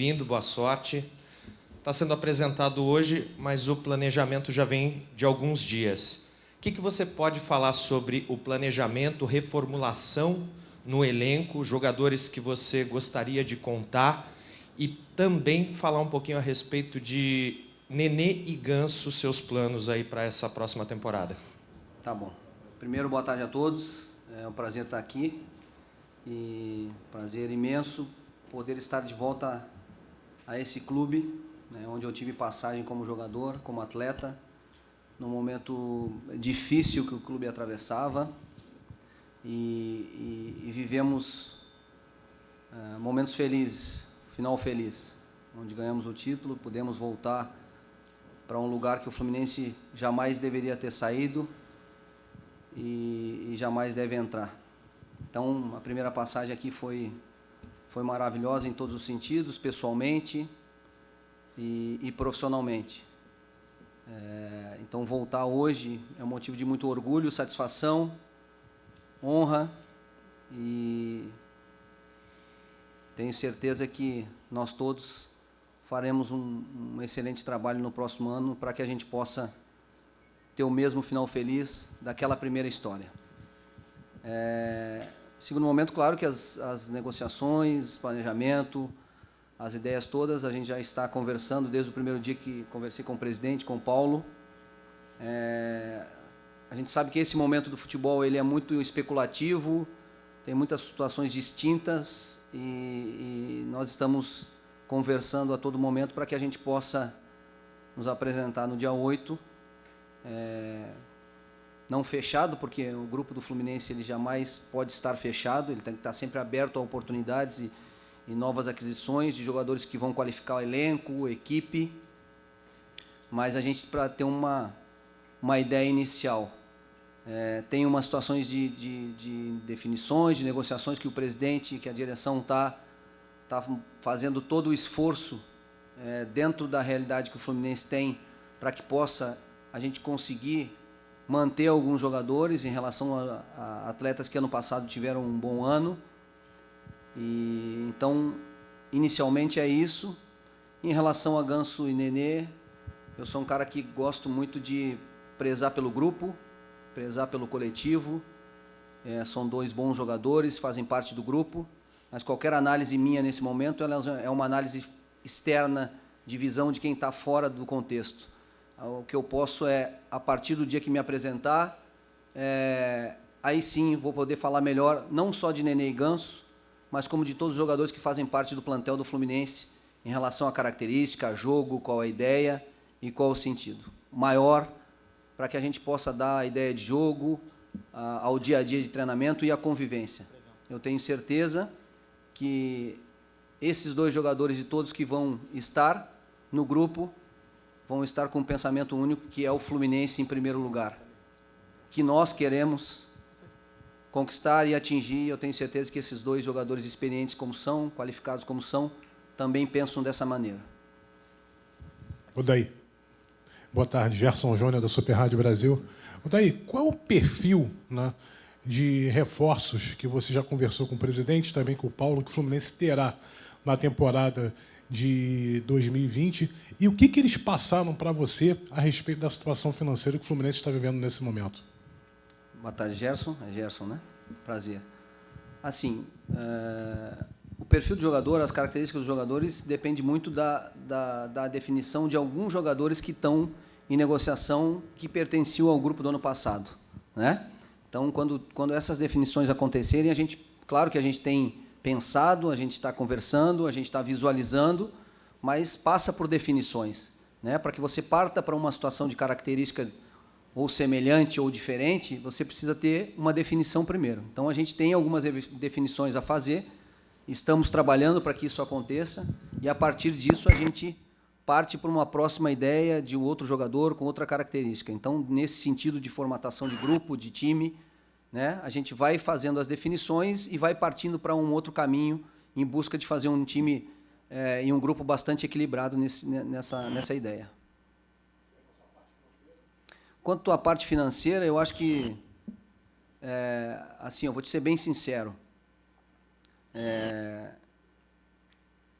bem-vindo, boa sorte. Está sendo apresentado hoje, mas o planejamento já vem de alguns dias. O que você pode falar sobre o planejamento, reformulação no elenco, jogadores que você gostaria de contar e também falar um pouquinho a respeito de Nenê e Ganso, seus planos aí para essa próxima temporada? Tá bom. Primeiro, boa tarde a todos. É um prazer estar aqui e prazer imenso poder estar de volta a esse clube, né, onde eu tive passagem como jogador, como atleta, num momento difícil que o clube atravessava e vivemos momentos felizes, final feliz, onde ganhamos o título, pudemos voltar para um lugar que o Fluminense jamais deveria ter saído e jamais deve entrar. Então, a primeira passagem aqui foi maravilhosa em todos os sentidos, pessoalmente e profissionalmente. Então, voltar hoje é um motivo de muito orgulho, satisfação, honra, e tenho certeza que nós todos faremos um excelente trabalho no próximo ano para que a gente possa ter o mesmo final feliz daquela primeira história. Segundo momento, claro que as negociações, planejamento, as ideias todas, a gente já está conversando desde o primeiro dia que conversei com o presidente, com o Paulo. A gente sabe que esse momento do futebol ele é muito especulativo, tem muitas situações distintas e nós estamos conversando a todo momento para que a gente possa nos apresentar no dia 8, não fechado, porque o grupo do Fluminense ele jamais pode estar fechado, ele tem que estar sempre aberto a oportunidades e novas aquisições de jogadores que vão qualificar o elenco, equipe, mas a gente, para ter uma ideia inicial, tem umas situações de definições, de negociações que o presidente, que a direção está fazendo todo o esforço dentro da realidade que o Fluminense tem para que possa a gente conseguir manter alguns jogadores em relação a atletas que ano passado tiveram um bom ano. E então, inicialmente é isso. Em relação a Ganso e Nenê, eu sou um cara que gosto muito de prezar pelo grupo, prezar pelo coletivo. São dois bons jogadores, fazem parte do grupo, mas qualquer análise minha nesse momento ela é uma análise externa de visão de quem está fora do contexto. O que eu posso a partir do dia que me apresentar, aí sim vou poder falar melhor, não só de Nenê e Ganso, mas como de todos os jogadores que fazem parte do plantel do Fluminense, em relação à característica, a jogo, qual a ideia e qual o sentido maior, para que a gente possa dar a ideia de jogo, ao dia a dia de treinamento e a convivência. Eu tenho certeza que esses dois jogadores e todos que vão estar no grupo vão estar com um pensamento único, que é o Fluminense em primeiro lugar, que nós queremos conquistar e atingir. Eu tenho certeza que esses dois jogadores experientes como são, qualificados como são, também pensam dessa maneira. Odaí. Boa tarde, Gerson Júnior, da Super Rádio Brasil. Odaí, qual é o perfil, né, de reforços que você já conversou com o presidente, também com o Paulo, que o Fluminense terá na temporada de 2020, e o que eles passaram para você a respeito da situação financeira que o Fluminense está vivendo nesse momento? Boa tarde, Gerson. É Gerson, né? Prazer. Assim, o perfil do jogador, as características dos jogadores, depende muito da definição de alguns jogadores que estão em negociação que pertenciam ao grupo do ano passado, né? Então, quando essas definições acontecerem, claro que a gente tem pensado, a gente está conversando, a gente está visualizando, mas passa por definições, né? Para que você parta para uma situação de característica ou semelhante ou diferente, você precisa ter uma definição primeiro. Então, a gente tem algumas definições a fazer, estamos trabalhando para que isso aconteça, e a partir disso a gente parte para uma próxima ideia de um outro jogador com outra característica. Então, nesse sentido de formatação de grupo, de time, né, a gente vai fazendo as definições e vai partindo para um outro caminho em busca de fazer um time e um grupo bastante equilibrado nessa ideia. Quanto à parte financeira, eu acho que, assim, eu vou te ser bem sincero,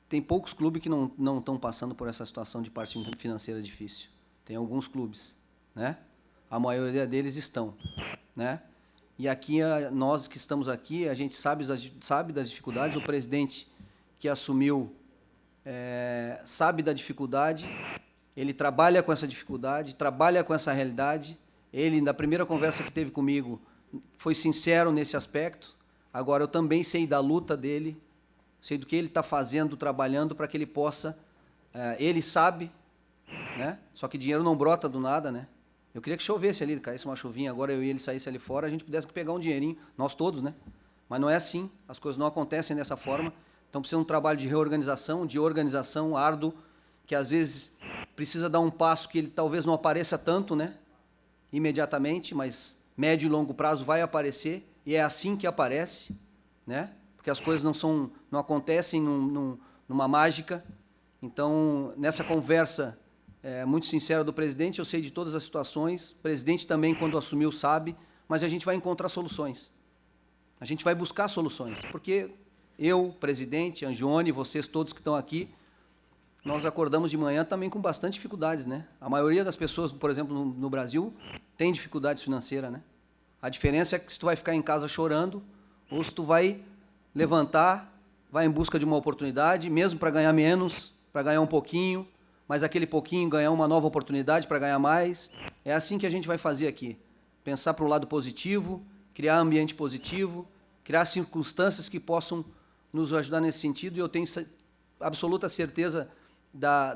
tem poucos clubes que não estão passando por essa situação de parte financeira difícil. Tem alguns clubes, né? A maioria deles estão, né? E aqui, nós que estamos aqui, a gente sabe das dificuldades. O presidente que assumiu sabe da dificuldade, ele trabalha com essa dificuldade, trabalha com essa realidade. Ele, na primeira conversa que teve comigo, foi sincero nesse aspecto. Agora, eu também sei da luta dele, sei do que ele está fazendo, trabalhando para que ele possa... ele sabe, né? Só que dinheiro não brota do nada, né? Eu queria que chovesse ali, caísse uma chuvinha, agora eu e ele saísse ali fora, a gente pudesse pegar um dinheirinho, nós todos, né? Mas não é assim, as coisas não acontecem dessa forma. Então, precisa de um trabalho de reorganização, de organização árduo, que às vezes precisa dar um passo que ele talvez não apareça tanto, né? Imediatamente, mas médio e longo prazo vai aparecer, e é assim que aparece, né? Porque as coisas não acontecem numa mágica. Então, nessa conversa muito sincera do presidente, eu sei de todas as situações, o presidente também, quando assumiu, sabe, mas a gente vai encontrar soluções. A gente vai buscar soluções, porque eu, presidente, Angione, vocês todos que estão aqui, nós acordamos de manhã também com bastante dificuldades, né? A maioria das pessoas, por exemplo, no Brasil, tem dificuldades financeiras, né? A diferença é que se tu vai ficar em casa chorando, ou se tu vai levantar, vai em busca de uma oportunidade, mesmo para ganhar menos, para ganhar um pouquinho, mas aquele pouquinho ganhar uma nova oportunidade para ganhar mais. É assim que a gente vai fazer aqui. Pensar para o lado positivo, criar ambiente positivo, criar circunstâncias que possam nos ajudar nesse sentido, e eu tenho absoluta certeza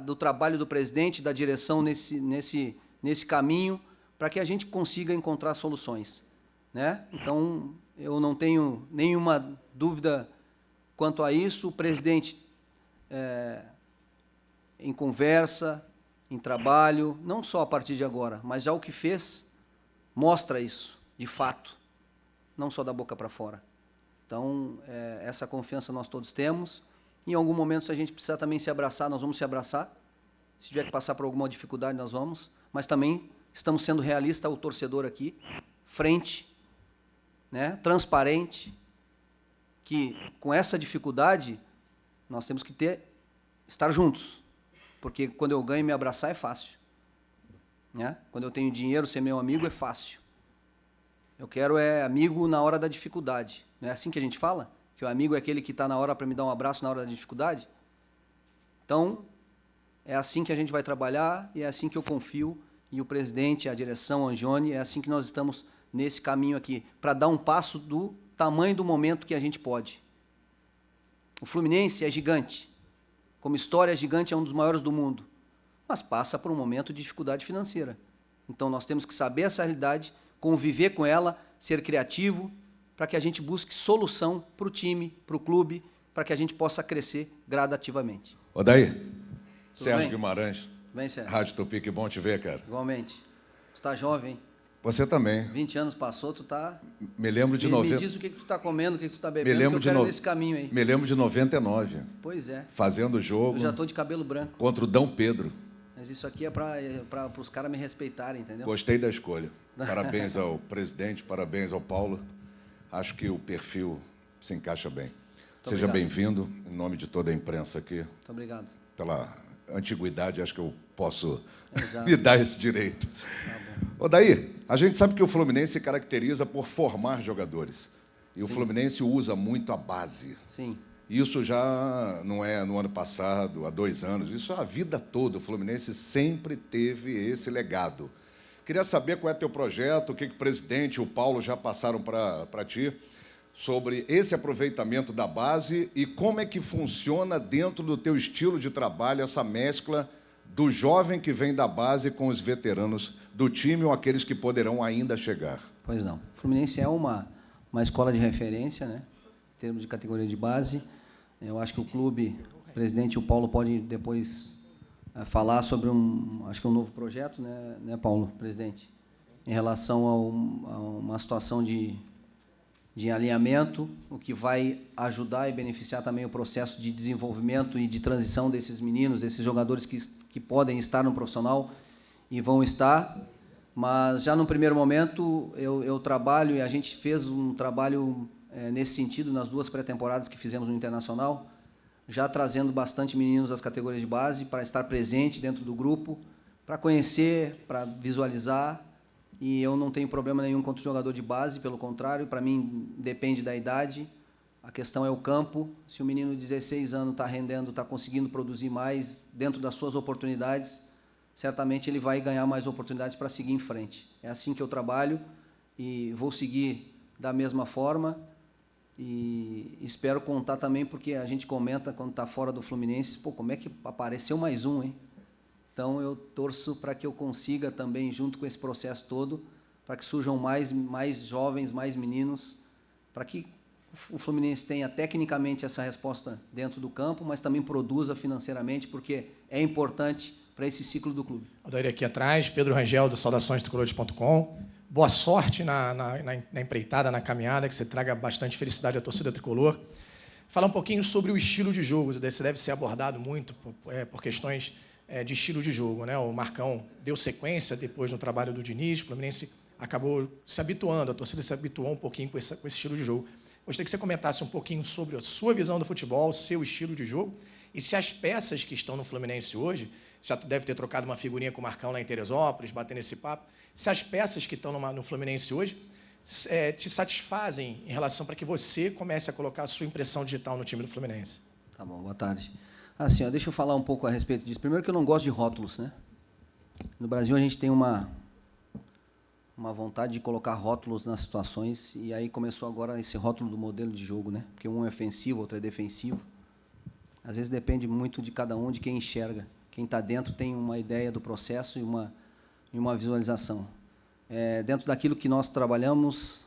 do trabalho do presidente, da direção nesse caminho, para que a gente consiga encontrar soluções, né? Então, eu não tenho nenhuma dúvida quanto a isso. O presidente, em conversa, em trabalho, não só a partir de agora, mas já o que fez, mostra isso, de fato, não só da boca para fora. Então, essa confiança nós todos temos. Em algum momento, se a gente precisar também se abraçar, nós vamos se abraçar. Se tiver que passar por alguma dificuldade, nós vamos. Mas também estamos sendo realistas, o torcedor aqui, frente, né, transparente, que com essa dificuldade, nós temos que estar juntos. Porque quando eu ganho, me abraçar é fácil, né? Quando eu tenho dinheiro, ser meu amigo é fácil. Eu quero amigo na hora da dificuldade. Não é assim que a gente fala? Que o amigo é aquele que está na hora para me dar um abraço na hora da dificuldade? Então, é assim que a gente vai trabalhar, e é assim que eu confio, e o presidente, a direção, a Angione, é assim que nós estamos nesse caminho aqui, para dar um passo do tamanho do momento que a gente pode. O Fluminense é gigante. Como história é gigante, é um dos maiores do mundo, mas passa por um momento de dificuldade financeira. Então, nós temos que saber essa realidade, conviver com ela, ser criativo, para que a gente busque solução para o time, para o clube, para que a gente possa crescer gradativamente. Odair, Sérgio Guimarães, Bem, Sérgio. Rádio Tupi, que bom te ver, cara. Igualmente. Tu está jovem, hein? Você também. 20 anos passou, tu está... Me lembro de Me diz o que tu está comendo, o que tu está bebendo, que eu quero nesse caminho aí. Me lembro de 99. Pois é. Fazendo o jogo. Eu já estou de cabelo branco. Contra o Dom Pedro. Mas isso aqui é para os caras me respeitarem, entendeu? Gostei da escolha. Parabéns ao presidente, parabéns ao Paulo. Acho que o perfil se encaixa bem. Seja bem-vindo, em nome de toda a imprensa aqui. Muito obrigado. Pela antiguidade, acho que eu posso Exato. me dar esse direito. Tá bom. Odair, a gente sabe que o Fluminense se caracteriza por formar jogadores. E o Fluminense usa muito a base. Sim. Isso já não é no ano passado, há 2 anos. Isso a vida toda. O Fluminense sempre teve esse legado. Queria saber qual é teu projeto, o que o presidente e o Paulo já passaram para ti sobre esse aproveitamento da base e como é que funciona dentro do teu estilo de trabalho essa mescla do jovem que vem da base com os veteranos do time ou aqueles que poderão ainda chegar. Pois não. O Fluminense é uma escola de referência, né, em termos de categoria de base. Eu acho que o clube, o presidente e o Paulo podem depois falar sobre acho que um novo projeto, né, Paulo, presidente, em relação a uma situação de alinhamento, o que vai ajudar e beneficiar também o processo de desenvolvimento e de transição desses meninos, desses jogadores que podem estar no profissional e vão estar. Mas, já no primeiro momento, eu trabalho, e a gente fez um trabalho nesse sentido nas 2 pré-temporadas que fizemos no Internacional, já trazendo bastante meninos das categorias de base para estar presente dentro do grupo, para conhecer, para visualizar. E eu não tenho problema nenhum contra o jogador de base, pelo contrário, para mim depende da idade. A questão é o campo. Se o menino de 16 anos está rendendo, está conseguindo produzir mais dentro das suas oportunidades, certamente ele vai ganhar mais oportunidades para seguir em frente. É assim que eu trabalho e vou seguir da mesma forma. E espero contar também, porque a gente comenta quando está fora do Fluminense, pô, como é que apareceu mais um, hein? Então eu torço para que eu consiga também, junto com esse processo todo, para que surjam mais jovens, mais meninos, para que o Fluminense tenha tecnicamente essa resposta dentro do campo, mas também produza financeiramente, porque é importante para esse ciclo do clube. Odair aqui atrás, Pedro Rangel, do saudaçõestricolores.com. Boa sorte na empreitada, na caminhada, que você traga bastante felicidade à torcida tricolor. Falar um pouquinho sobre o estilo de jogo, esse deve ser abordado muito por questões de estilo de jogo, né? O Marcão deu sequência depois no trabalho do Diniz, o Fluminense acabou se habituando, a torcida se habituou um pouquinho com esse estilo de jogo. Gostaria que você comentasse um pouquinho sobre a sua visão do futebol, o seu estilo de jogo, e se as peças que estão no Fluminense hoje, já deve ter trocado uma figurinha com o Marcão lá em Teresópolis, batendo esse papo, se as peças que estão no Fluminense hoje te satisfazem em relação para que você comece a colocar a sua impressão digital no time do Fluminense. Tá bom, boa tarde. Assim, deixa eu falar um pouco a respeito disso. Primeiro que eu não gosto de rótulos, né? No Brasil a gente tem uma vontade de colocar rótulos nas situações, e aí começou agora esse rótulo do modelo de jogo, né? Porque um é ofensivo, outro é defensivo. Às vezes depende muito de cada um, de quem enxerga. Quem está dentro tem uma ideia do processo e uma visualização. Dentro daquilo que nós trabalhamos,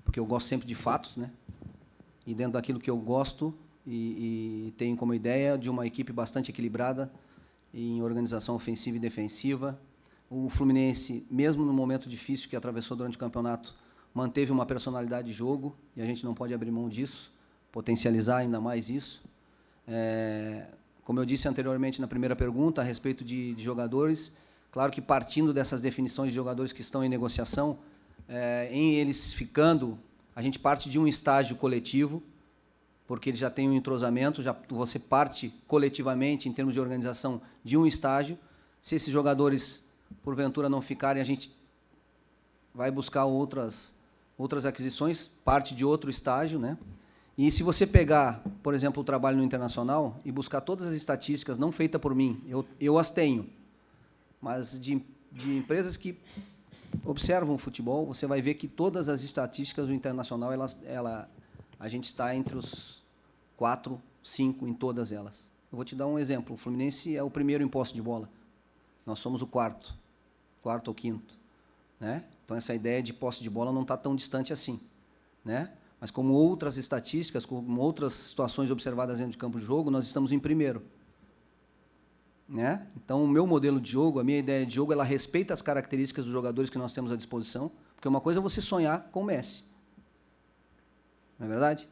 porque eu gosto sempre de fatos, né? E dentro daquilo que eu gosto e tenho como ideia de uma equipe bastante equilibrada em organização ofensiva e defensiva. O Fluminense, mesmo no momento difícil que atravessou durante o campeonato, manteve uma personalidade de jogo, e a gente não pode abrir mão disso, potencializar ainda mais isso. Como eu disse anteriormente na primeira pergunta, a respeito de jogadores, claro que partindo dessas definições de jogadores que estão em negociação, em eles ficando, a gente parte de um estágio coletivo, porque ele já tem um entrosamento, você parte coletivamente, em termos de organização, de um estágio. Se esses jogadores, porventura, não ficarem, a gente vai buscar outras aquisições, parte de outro estágio, né? E se você pegar, por exemplo, o trabalho no Internacional e buscar todas as estatísticas, não feitas por mim, eu as tenho, mas de empresas que observam o futebol, você vai ver que todas as estatísticas do Internacional, a gente está entre os 4, 5 em todas elas. Eu vou te dar um exemplo. O Fluminense é o primeiro em posse de bola. Nós somos o quarto ou quinto, né? Então essa ideia de posse de bola não está tão distante assim, né? Mas como outras estatísticas, como outras situações observadas dentro de campo de jogo, nós estamos em primeiro, né? Então o meu modelo de jogo, a minha ideia de jogo, ela respeita as características dos jogadores que nós temos à disposição, porque uma coisa é você sonhar com o Messi, não é verdade?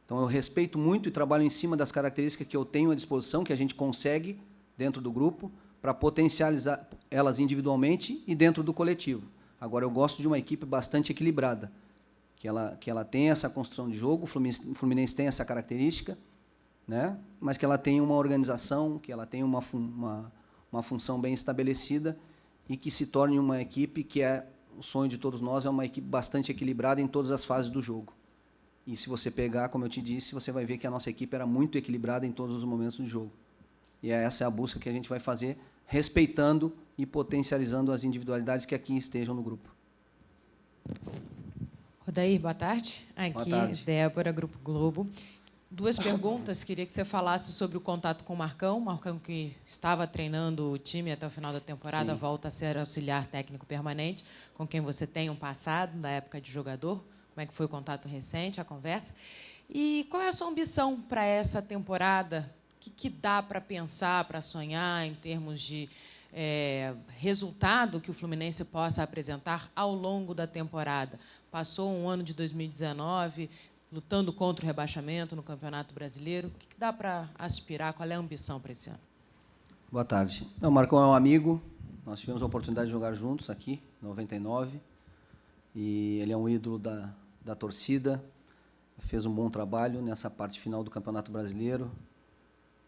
Então eu respeito muito e trabalho em cima das características que eu tenho à disposição, que a gente consegue dentro do grupo, para potencializar elas individualmente e dentro do coletivo. Agora, eu gosto de uma equipe bastante equilibrada, que ela tem essa construção de jogo, o Fluminense tem essa característica, né? Mas que ela tem uma organização, que ela tem uma função bem estabelecida e que se torne uma equipe que é o sonho de todos nós, é uma equipe bastante equilibrada em todas as fases do jogo. E se você pegar, como eu te disse, você vai ver que a nossa equipe era muito equilibrada em todos os momentos do jogo. E essa é a busca que a gente vai fazer, respeitando e potencializando as individualidades que aqui estejam no grupo. Odair, boa tarde. Aqui, boa tarde. Débora, Grupo Globo. 2 perguntas. Queria que você falasse sobre o contato com o Marcão. Marcão, que estava treinando o time até o final da temporada, sim, volta a ser auxiliar técnico permanente, com quem você tem um passado, da época de jogador. Como é que foi o contato recente, a conversa? E qual é a sua ambição para essa temporada? O que dá para pensar, para sonhar, em termos de resultado que o Fluminense possa apresentar ao longo da temporada? Passou um ano de 2019 lutando contra o rebaixamento no Campeonato Brasileiro. O que dá para aspirar? Qual é a ambição para esse ano? Boa tarde. O Marcão é um amigo. Nós tivemos a oportunidade de jogar juntos aqui, em 99. E ele é um ídolo da torcida. Fez um bom trabalho nessa parte final do Campeonato Brasileiro.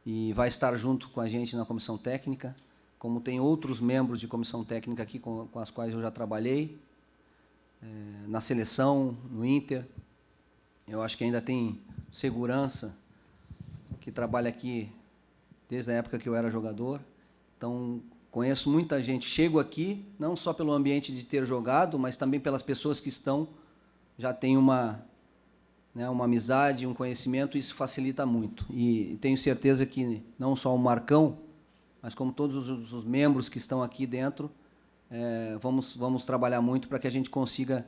e vai estar junto com a gente na comissão técnica, como tem outros membros de comissão técnica aqui com as quais eu já trabalhei, na seleção, no Inter. Eu acho que ainda tem segurança, que trabalha aqui desde a época que eu era jogador. Então, conheço muita gente. Chego aqui, não só pelo ambiente de ter jogado, mas também pelas pessoas que estão, já tem uma amizade, um conhecimento, e isso facilita muito. E tenho certeza que não só o Marcão, mas como todos os membros que estão aqui dentro, vamos trabalhar muito para que a gente consiga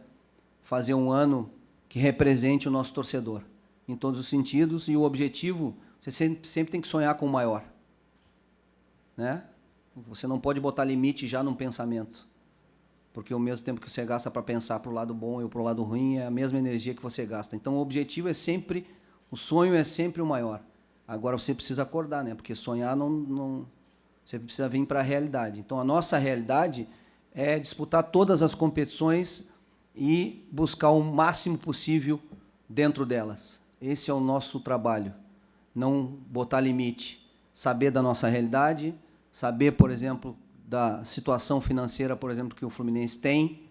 fazer um ano que represente o nosso torcedor, em todos os sentidos, e o objetivo, você sempre tem que sonhar com o maior, né? Você não pode botar limite já num pensamento, porque ao mesmo tempo que você gasta para pensar para o lado bom e para o lado ruim, é a mesma energia que você gasta. Então, o objetivo é sempre, o sonho é sempre o maior. Agora, você precisa acordar, né? Porque sonhar não você precisa vir para a realidade. Então, a nossa realidade é disputar todas as competições e buscar o máximo possível dentro delas. Esse é o nosso trabalho. Não botar limite. Saber da nossa realidade, saber, por exemplo, da situação financeira, por exemplo, que o Fluminense tem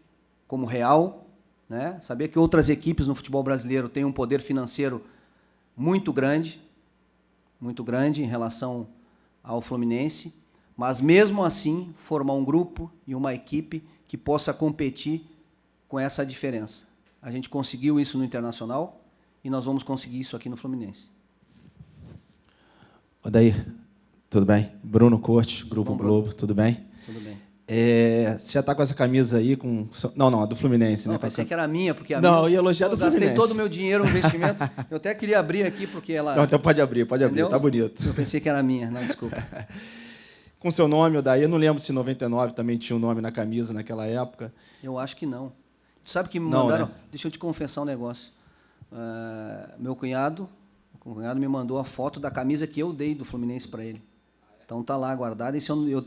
como real, né? Saber que outras equipes no futebol brasileiro têm um poder financeiro muito grande em relação ao Fluminense, mas, mesmo assim, formar um grupo e uma equipe que possa competir com essa diferença. A gente conseguiu isso no Internacional e nós vamos conseguir isso aqui no Fluminense. Odair, tudo bem? Bruno Cortes, Grupo Globo, tudo bem? Tudo bem. Você já está com essa camisa aí? Não, a do Fluminense, não, né? Pensei que era a minha, porque a não, minha... eu ia elogiar do Fluminense. Eu gastei todo o meu dinheiro no investimento. Eu até queria abrir aqui, porque ela... Não, então pode abrir, tá bonito. Eu pensei que era a minha, não, desculpa. Com seu nome, Odair, eu não lembro se 99 também tinha um nome na camisa naquela época. Eu acho que não. Tu sabe que me não, mandaram... Né? Deixa eu te confessar um negócio. Meu cunhado me mandou a foto da camisa que eu dei do Fluminense para ele. Então tá lá guardada, e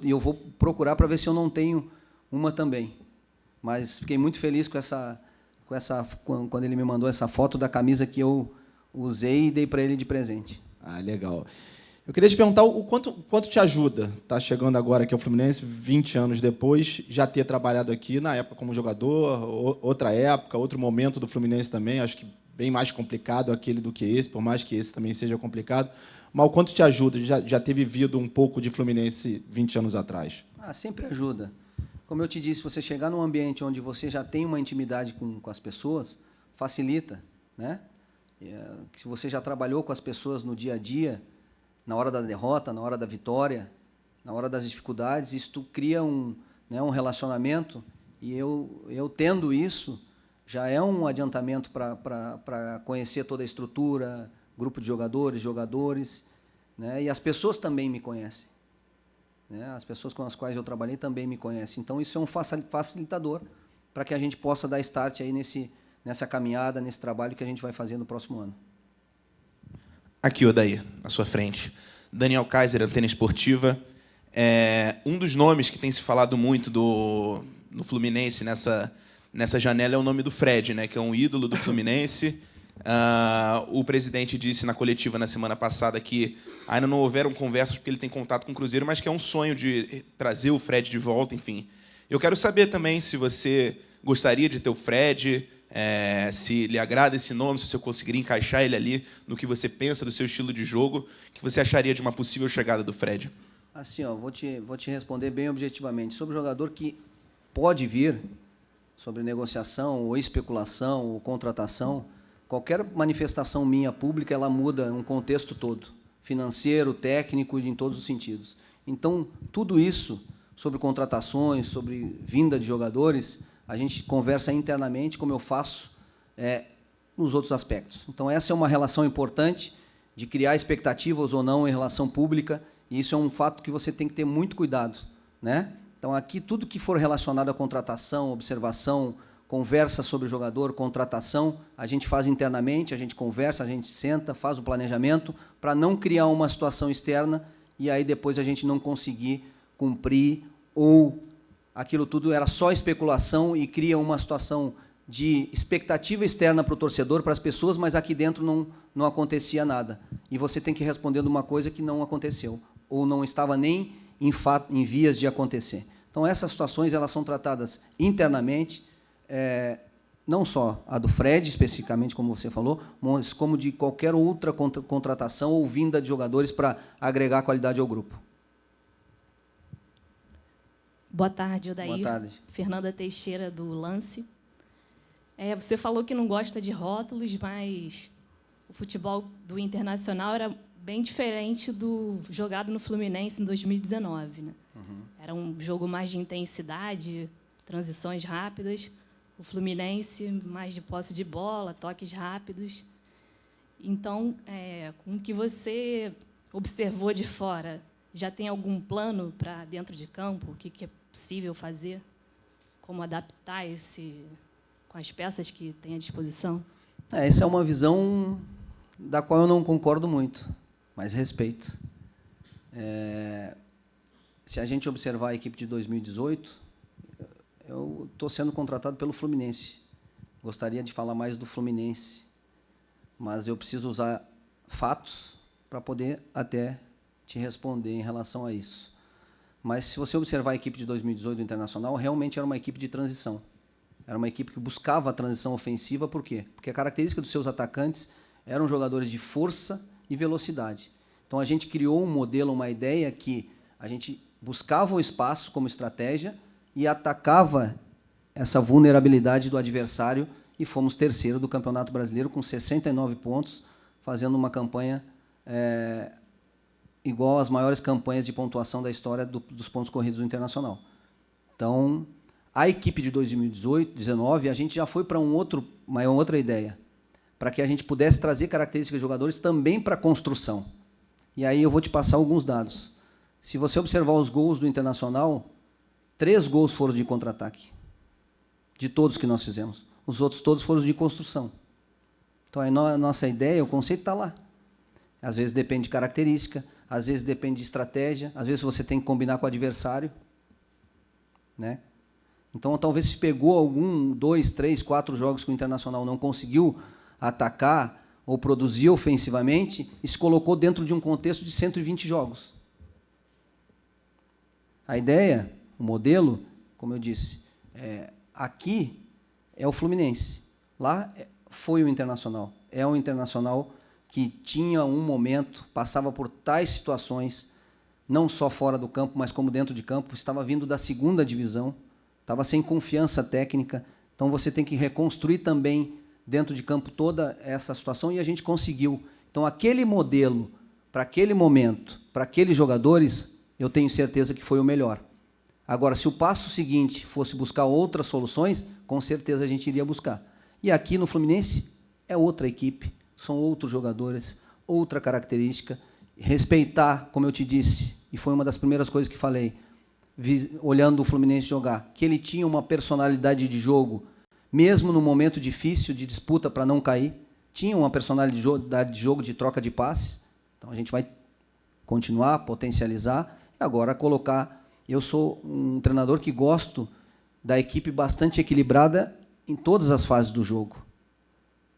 eu vou procurar para ver se eu não tenho uma também. Mas fiquei muito feliz quando ele me mandou essa foto da camisa que eu usei e dei para ele de presente. Ah, legal. Eu queria te perguntar o quanto te ajuda, tá chegando agora aqui ao Fluminense, 20 anos depois, já ter trabalhado aqui na época como jogador, outra época, outro momento do Fluminense também, acho que bem mais complicado aquele do que esse, por mais que esse também seja complicado. Mas o quanto te ajuda já ter vivido um pouco de Fluminense 20 anos atrás? Sempre ajuda. Como eu te disse, você chegar num ambiente onde você já tem uma intimidade com as pessoas, facilita, né? Se você já trabalhou com as pessoas no dia a dia, na hora da derrota, na hora da vitória, na hora das dificuldades, isso cria um relacionamento, e eu tendo isso, já é um adiantamento para conhecer toda a estrutura, grupo de jogadores, né? E as pessoas também me conhecem, né? As pessoas com as quais eu trabalhei também me conhecem. Então, isso é um facilitador para que a gente possa dar start aí nessa caminhada, nesse trabalho que a gente vai fazer no próximo ano. Aqui, Odair, à sua frente. Daniel Kaiser, Antena Esportiva. Um dos nomes que tem se falado muito no Fluminense nessa janela é o nome do Fred, né, que é um ídolo do Fluminense. O presidente disse na coletiva na semana passada que ainda não houveram conversas porque ele tem contato com o Cruzeiro, mas que é um sonho de trazer o Fred de volta, enfim. Eu quero saber também se você gostaria de ter o Fred, se lhe agrada esse nome, se você conseguiria encaixar ele ali no que você pensa do seu estilo de jogo, o que você acharia de uma possível chegada do Fred? Assim, vou te responder bem objetivamente. Sobre o jogador que pode vir, sobre negociação, ou especulação, ou contratação, qualquer manifestação minha pública, ela muda um contexto todo, financeiro, técnico, em todos os sentidos. Então, tudo isso, sobre contratações, sobre vinda de jogadores, a gente conversa internamente, como eu faço nos outros aspectos. Então, essa é uma relação importante de criar expectativas ou não em relação pública, e isso é um fato que você tem que ter muito cuidado, né? Então, aqui, tudo que for relacionado à contratação, observação, conversa sobre o jogador, contratação, a gente faz internamente, a gente conversa, a gente senta, faz o planejamento, para não criar uma situação externa e aí depois a gente não conseguir cumprir, ou aquilo tudo era só especulação e cria uma situação de expectativa externa para o torcedor, para as pessoas, mas aqui dentro não acontecia nada. E você tem que responder de uma coisa que não aconteceu, ou não estava nem em vias de acontecer. Então, essas situações elas são tratadas internamente, não só a do Fred, especificamente, como você falou, mas como de qualquer outra contratação ou vinda de jogadores para agregar qualidade ao grupo. Boa tarde, Odair. Boa tarde. Fernanda Teixeira, do Lance. Você falou que não gosta de rótulos, mas o futebol do Internacional era bem diferente do jogado no Fluminense em 2019. Né? Era um jogo mais de intensidade, transições rápidas. O Fluminense, mais de posse de bola, toques rápidos. Então, com o que você observou de fora, já tem algum plano para dentro de campo? O que é possível fazer? Como adaptar com as peças que tem à disposição? Essa é uma visão da qual eu não concordo muito, mas respeito. Se a gente observar a equipe de 2018, eu estou sendo contratado pelo Fluminense. Gostaria de falar mais do Fluminense, mas eu preciso usar fatos para poder até te responder em relação a isso. Mas, se você observar a equipe de 2018 do Internacional, realmente era uma equipe de transição. Era uma equipe que buscava a transição ofensiva, por quê? Porque a característica dos seus atacantes eram jogadores de força e velocidade. Então, a gente criou um modelo, uma ideia que a gente buscava o espaço como estratégia e atacava essa vulnerabilidade do adversário, e fomos terceiro do Campeonato Brasileiro com 69 pontos, fazendo uma campanha igual às maiores campanhas de pontuação da história dos pontos corridos do Internacional. Então, a equipe de 2019, a gente já foi para uma outra ideia, para que a gente pudesse trazer características de jogadores também para a construção. E aí eu vou te passar alguns dados. Se você observar os gols do Internacional, 3 gols foram de contra-ataque, de todos que nós fizemos. Os outros todos foram de construção. Então, a nossa ideia, o conceito está lá. Às vezes depende de característica, às vezes depende de estratégia, às vezes você tem que combinar com o adversário. Né? Então, talvez se pegou 2, 3, 4 jogos que o Internacional não conseguiu atacar ou produzir ofensivamente e se colocou dentro de um contexto de 120 jogos. A ideia, o modelo, como eu disse, aqui é o Fluminense. Lá foi o Internacional. É o Internacional que tinha um momento, passava por tais situações, não só fora do campo, mas como dentro de campo, estava vindo da 2ª divisão, estava sem confiança técnica, então você tem que reconstruir também dentro de campo toda essa situação, e a gente conseguiu. Então, aquele modelo, para aquele momento, para aqueles jogadores, eu tenho certeza que foi o melhor. Agora, se o passo seguinte fosse buscar outras soluções, com certeza a gente iria buscar. E aqui no Fluminense é outra equipe, são outros jogadores, outra característica. Respeitar, como eu te disse, e foi uma das primeiras coisas que falei, olhando o Fluminense jogar, que ele tinha uma personalidade de jogo, mesmo no momento difícil de disputa para não cair, tinha uma personalidade de jogo de troca de passes. Então a gente vai continuar, potencializar, e agora colocar... Eu sou um treinador que gosto da equipe bastante equilibrada em todas as fases do jogo.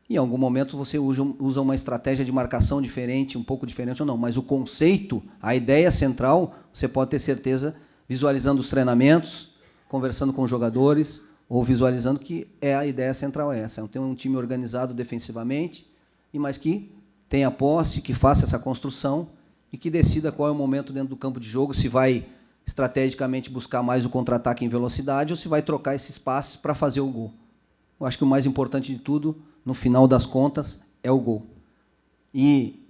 Em algum momento você usa uma estratégia de marcação diferente, um pouco diferente ou não, mas o conceito, a ideia central, você pode ter certeza, visualizando os treinamentos, conversando com os jogadores, ou visualizando que a ideia central é essa. Ter um time organizado defensivamente, mas que tenha posse, que faça essa construção e que decida qual é o momento dentro do campo de jogo, se vai estrategicamente buscar mais o contra-ataque em velocidade ou se vai trocar esses passes para fazer o gol. Eu acho que o mais importante de tudo, no final das contas, é o gol. E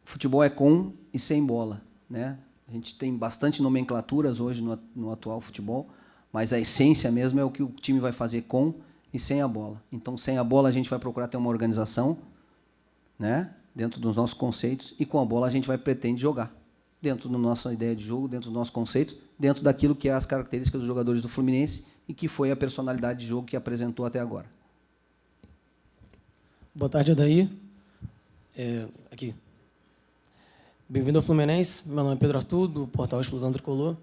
futebol é com e sem bola, né? A gente tem bastante nomenclaturas hoje no atual futebol, mas a essência mesmo é o que o time vai fazer com e sem a bola. Então, sem a bola, a gente vai procurar ter uma organização, né, dentro dos nossos conceitos, e com a bola a gente vai pretender jogar dentro da nossa ideia de jogo, dentro dos nossos conceitos, dentro daquilo que é as características dos jogadores do Fluminense e que foi a personalidade de jogo que apresentou até agora. Boa tarde, Odair. Aqui. Bem-vindo ao Fluminense. Meu nome é Pedro Arthur, do portal Explosão Tricolor.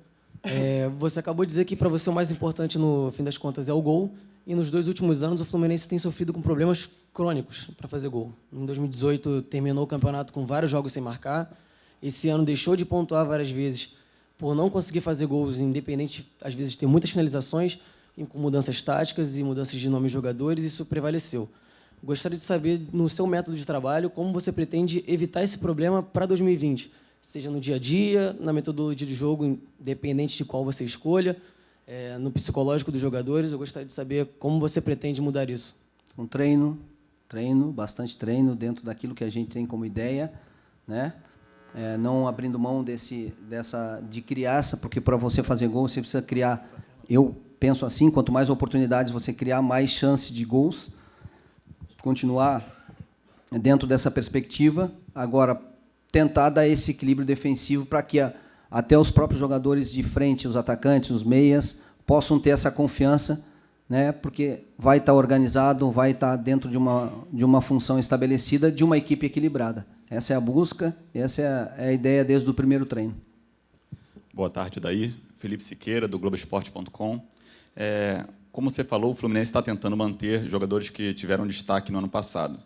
Você acabou de dizer que para você o mais importante, no fim das contas, é o gol. e nos 2 últimos anos o Fluminense tem sofrido com problemas crônicos para fazer gol. Em 2018 terminou o campeonato com vários jogos sem marcar. Esse ano deixou de pontuar várias vezes por não conseguir fazer gols, independente, às vezes, ter muitas finalizações, e com mudanças táticas e mudanças de nome de jogadores, isso prevaleceu. Gostaria de saber, no seu método de trabalho, como você pretende evitar esse problema para 2020, seja no dia a dia, na metodologia de jogo, independente de qual você escolha, no psicológico dos jogadores. Eu gostaria de saber como você pretende mudar isso. Um bastante treino dentro daquilo que a gente tem como ideia, né? Não abrindo mão de criar essa, porque para você fazer gol você precisa criar. Eu penso assim, quanto mais oportunidades você criar, mais chance de gols. Continuar dentro dessa perspectiva. Agora, tentar dar esse equilíbrio defensivo para que até os próprios jogadores de frente, os atacantes, os meias, possam ter essa confiança, né? Porque vai estar organizado, vai estar dentro de uma função estabelecida, de uma equipe equilibrada. Essa é a busca, essa é a ideia desde o primeiro treino. Boa tarde, Daí. Felipe Siqueira, do Globoesporte.com. Como você falou, o Fluminense está tentando manter jogadores que tiveram destaque no ano passado.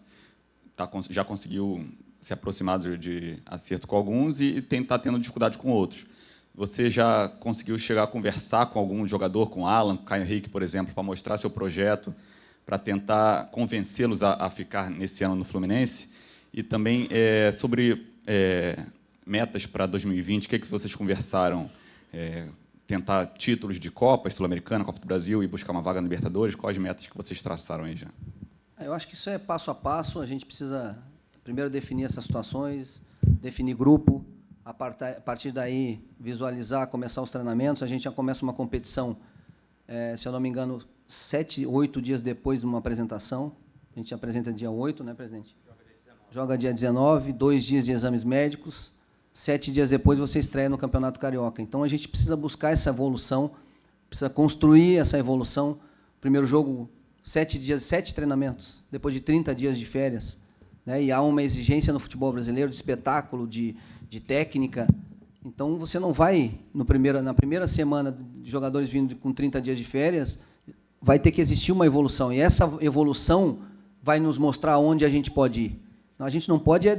Já conseguiu se aproximar de acerto com alguns e está tendo dificuldade com outros. Você já conseguiu chegar a conversar com algum jogador, com Alan, com Caio Henrique, por exemplo, para mostrar seu projeto, para tentar convencê-los a ficar nesse ano no Fluminense? E também sobre metas para 2020, o que vocês conversaram? Tentar títulos de Copa Sul-Americana, Copa do Brasil e buscar uma vaga na Libertadores? Quais metas que vocês traçaram aí já? Eu acho que isso é passo a passo. A gente precisa primeiro definir essas situações, definir grupo, a partir daí visualizar, começar os treinamentos. A gente já começa uma competição, se eu não me engano, 7, 8 dias depois de uma apresentação. A gente apresenta dia 8, né, presidente? Joga dia 19, 2 dias de exames médicos, 7 dias depois você estreia no Campeonato Carioca. Então, a gente precisa buscar essa evolução, precisa construir essa evolução. Primeiro jogo, 7 dias, 7 treinamentos, depois de 30 dias de férias, né? E há uma exigência no futebol brasileiro de espetáculo, de técnica. Então, você não vai, na primeira semana de jogadores vindo com 30 dias de férias, vai ter que existir uma evolução. E essa evolução vai nos mostrar onde a gente pode ir. A gente não pode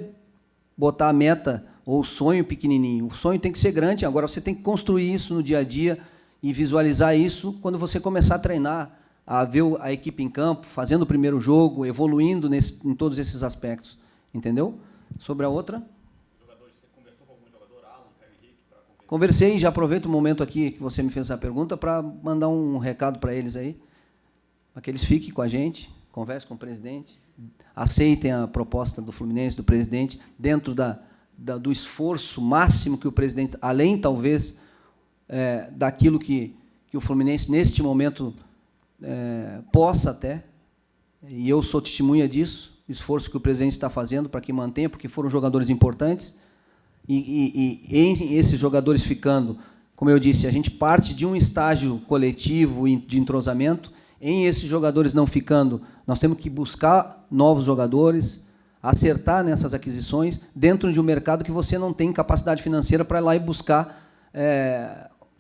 botar a meta ou o sonho pequenininho. O sonho tem que ser grande. Agora, você tem que construir isso no dia a dia e visualizar isso quando você começar a treinar, a ver a equipe em campo, fazendo o primeiro jogo, evoluindo em todos esses aspectos. Entendeu? Sobre a outra? Você conversou com algum jogador, Alan, Caio Henrique? Conversei, já aproveito o momento aqui que você me fez essa pergunta para mandar um recado para eles aí, para que eles fiquem com a gente, conversem com o presidente, aceitem a proposta do Fluminense, do presidente, dentro do esforço máximo que o presidente, além, talvez, daquilo que o Fluminense, neste momento, possa até, e eu sou testemunha disso, o esforço que o presidente está fazendo para que mantenha, porque foram jogadores importantes, e esses jogadores ficando, como eu disse, a gente parte de um estágio coletivo de entrosamento. Em esses jogadores não ficando, nós temos que buscar novos jogadores, acertar nessas aquisições, dentro de um mercado que você não tem capacidade financeira para ir lá e buscar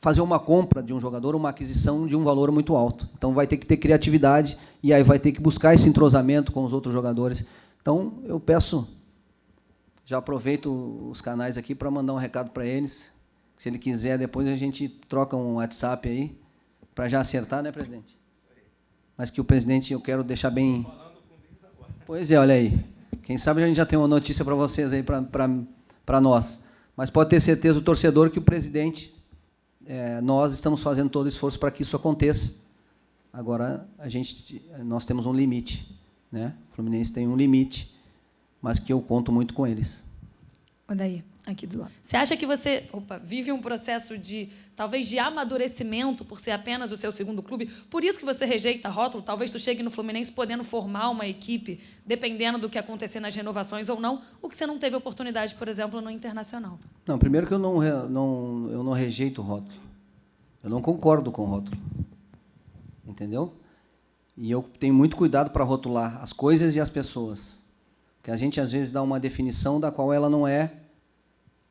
fazer uma compra de um jogador, uma aquisição de um valor muito alto. Então, vai ter que ter criatividade e aí vai ter que buscar esse entrosamento com os outros jogadores. Então, eu peço, já aproveito os canais aqui para mandar um recado para eles. Se ele quiser, depois a gente troca um WhatsApp aí, para já acertar, né, presidente? Mas que o presidente, eu quero deixar bem... Pois é, olha aí. Quem sabe a gente já tem uma notícia para vocês aí, para nós. Mas pode ter certeza, o torcedor, que o presidente, nós estamos fazendo todo o esforço para que isso aconteça. Agora, nós temos um limite, né? O Fluminense tem um limite, mas que eu conto muito com eles. Daí, aqui do lado. Você acha que você vive um processo talvez de amadurecimento por ser apenas o seu segundo clube? Por isso que você rejeita rótulo? Talvez tu chegue no Fluminense podendo formar uma equipe, dependendo do que acontecer nas renovações ou não, o que você não teve oportunidade, por exemplo, no Internacional. Não, primeiro que eu não rejeito o rótulo. Eu não concordo com o rótulo. Entendeu? E eu tenho muito cuidado para rotular as coisas e as pessoas. Porque a gente, às vezes, dá uma definição da qual ela não é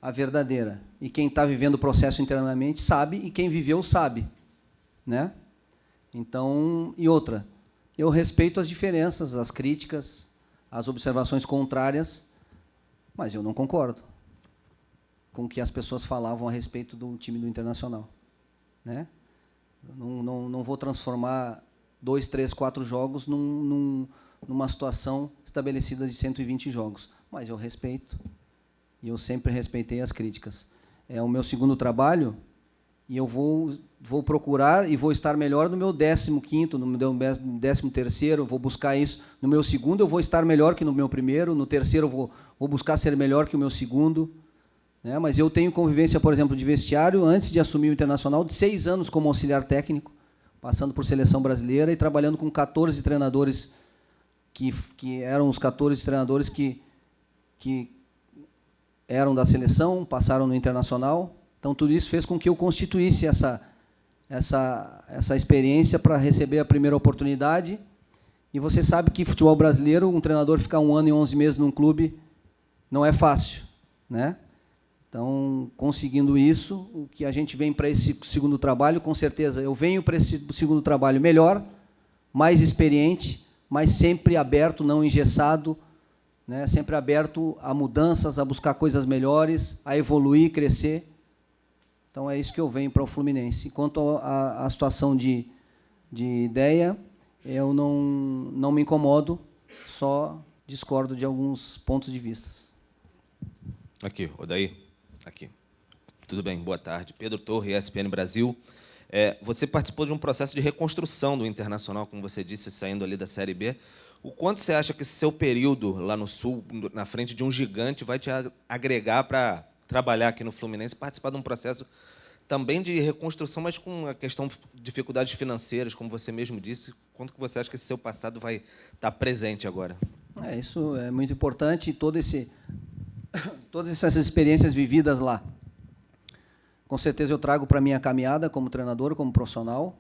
a verdadeira. E quem está vivendo o processo internamente sabe, e quem viveu sabe. Né? Então, e outra, Eu respeito as diferenças, as críticas, as observações contrárias, mas eu não concordo com o que as pessoas falavam a respeito do time do Internacional, né? Não vou transformar 2, 3, 4 jogos numa situação estabelecida de 120 jogos, mas eu respeito, e eu sempre respeitei as críticas. É o meu segundo trabalho, e eu vou procurar e vou estar melhor no meu 15º, no meu 13º, vou buscar isso. No meu segundo eu vou estar melhor que no meu primeiro, no terceiro eu vou buscar ser melhor que o meu segundo, né? Mas eu tenho convivência, por exemplo, de vestiário, antes de assumir o Internacional, de 6 anos como auxiliar técnico, passando por seleção brasileira e trabalhando com 14 treinadores, que eram os 14 treinadores que eram da seleção, passaram no Internacional. Então, tudo isso fez com que eu constituísse essa experiência para receber a primeira oportunidade. E você sabe que futebol brasileiro, um treinador ficar 1 ano e 11 meses num clube não é fácil, né? Então, conseguindo isso, o que a gente vem para esse segundo trabalho, com certeza, eu venho para esse segundo trabalho melhor, mais experiente, mas sempre aberto, não engessado, né? Sempre aberto a mudanças, a buscar coisas melhores, a evoluir, crescer. Então, é isso que eu venho para o Fluminense. Quanto à situação de ideia, eu não me incomodo, só discordo de alguns pontos de vista. Aqui, Odaí. Aqui. Tudo bem, boa tarde. Pedro Torre, ESPN Brasil. Você participou de um processo de reconstrução do Internacional, como você disse, saindo ali da Série B. O quanto você acha que esse seu período lá no Sul, na frente de um gigante, vai te agregar para trabalhar aqui no Fluminense, participar de um processo também de reconstrução, mas com a questão de dificuldades financeiras, como você mesmo disse? Quanto que você acha que esse seu passado vai estar presente agora? Isso é muito importante, todas essas experiências vividas lá. Com certeza eu trago para a minha caminhada como treinador, como profissional,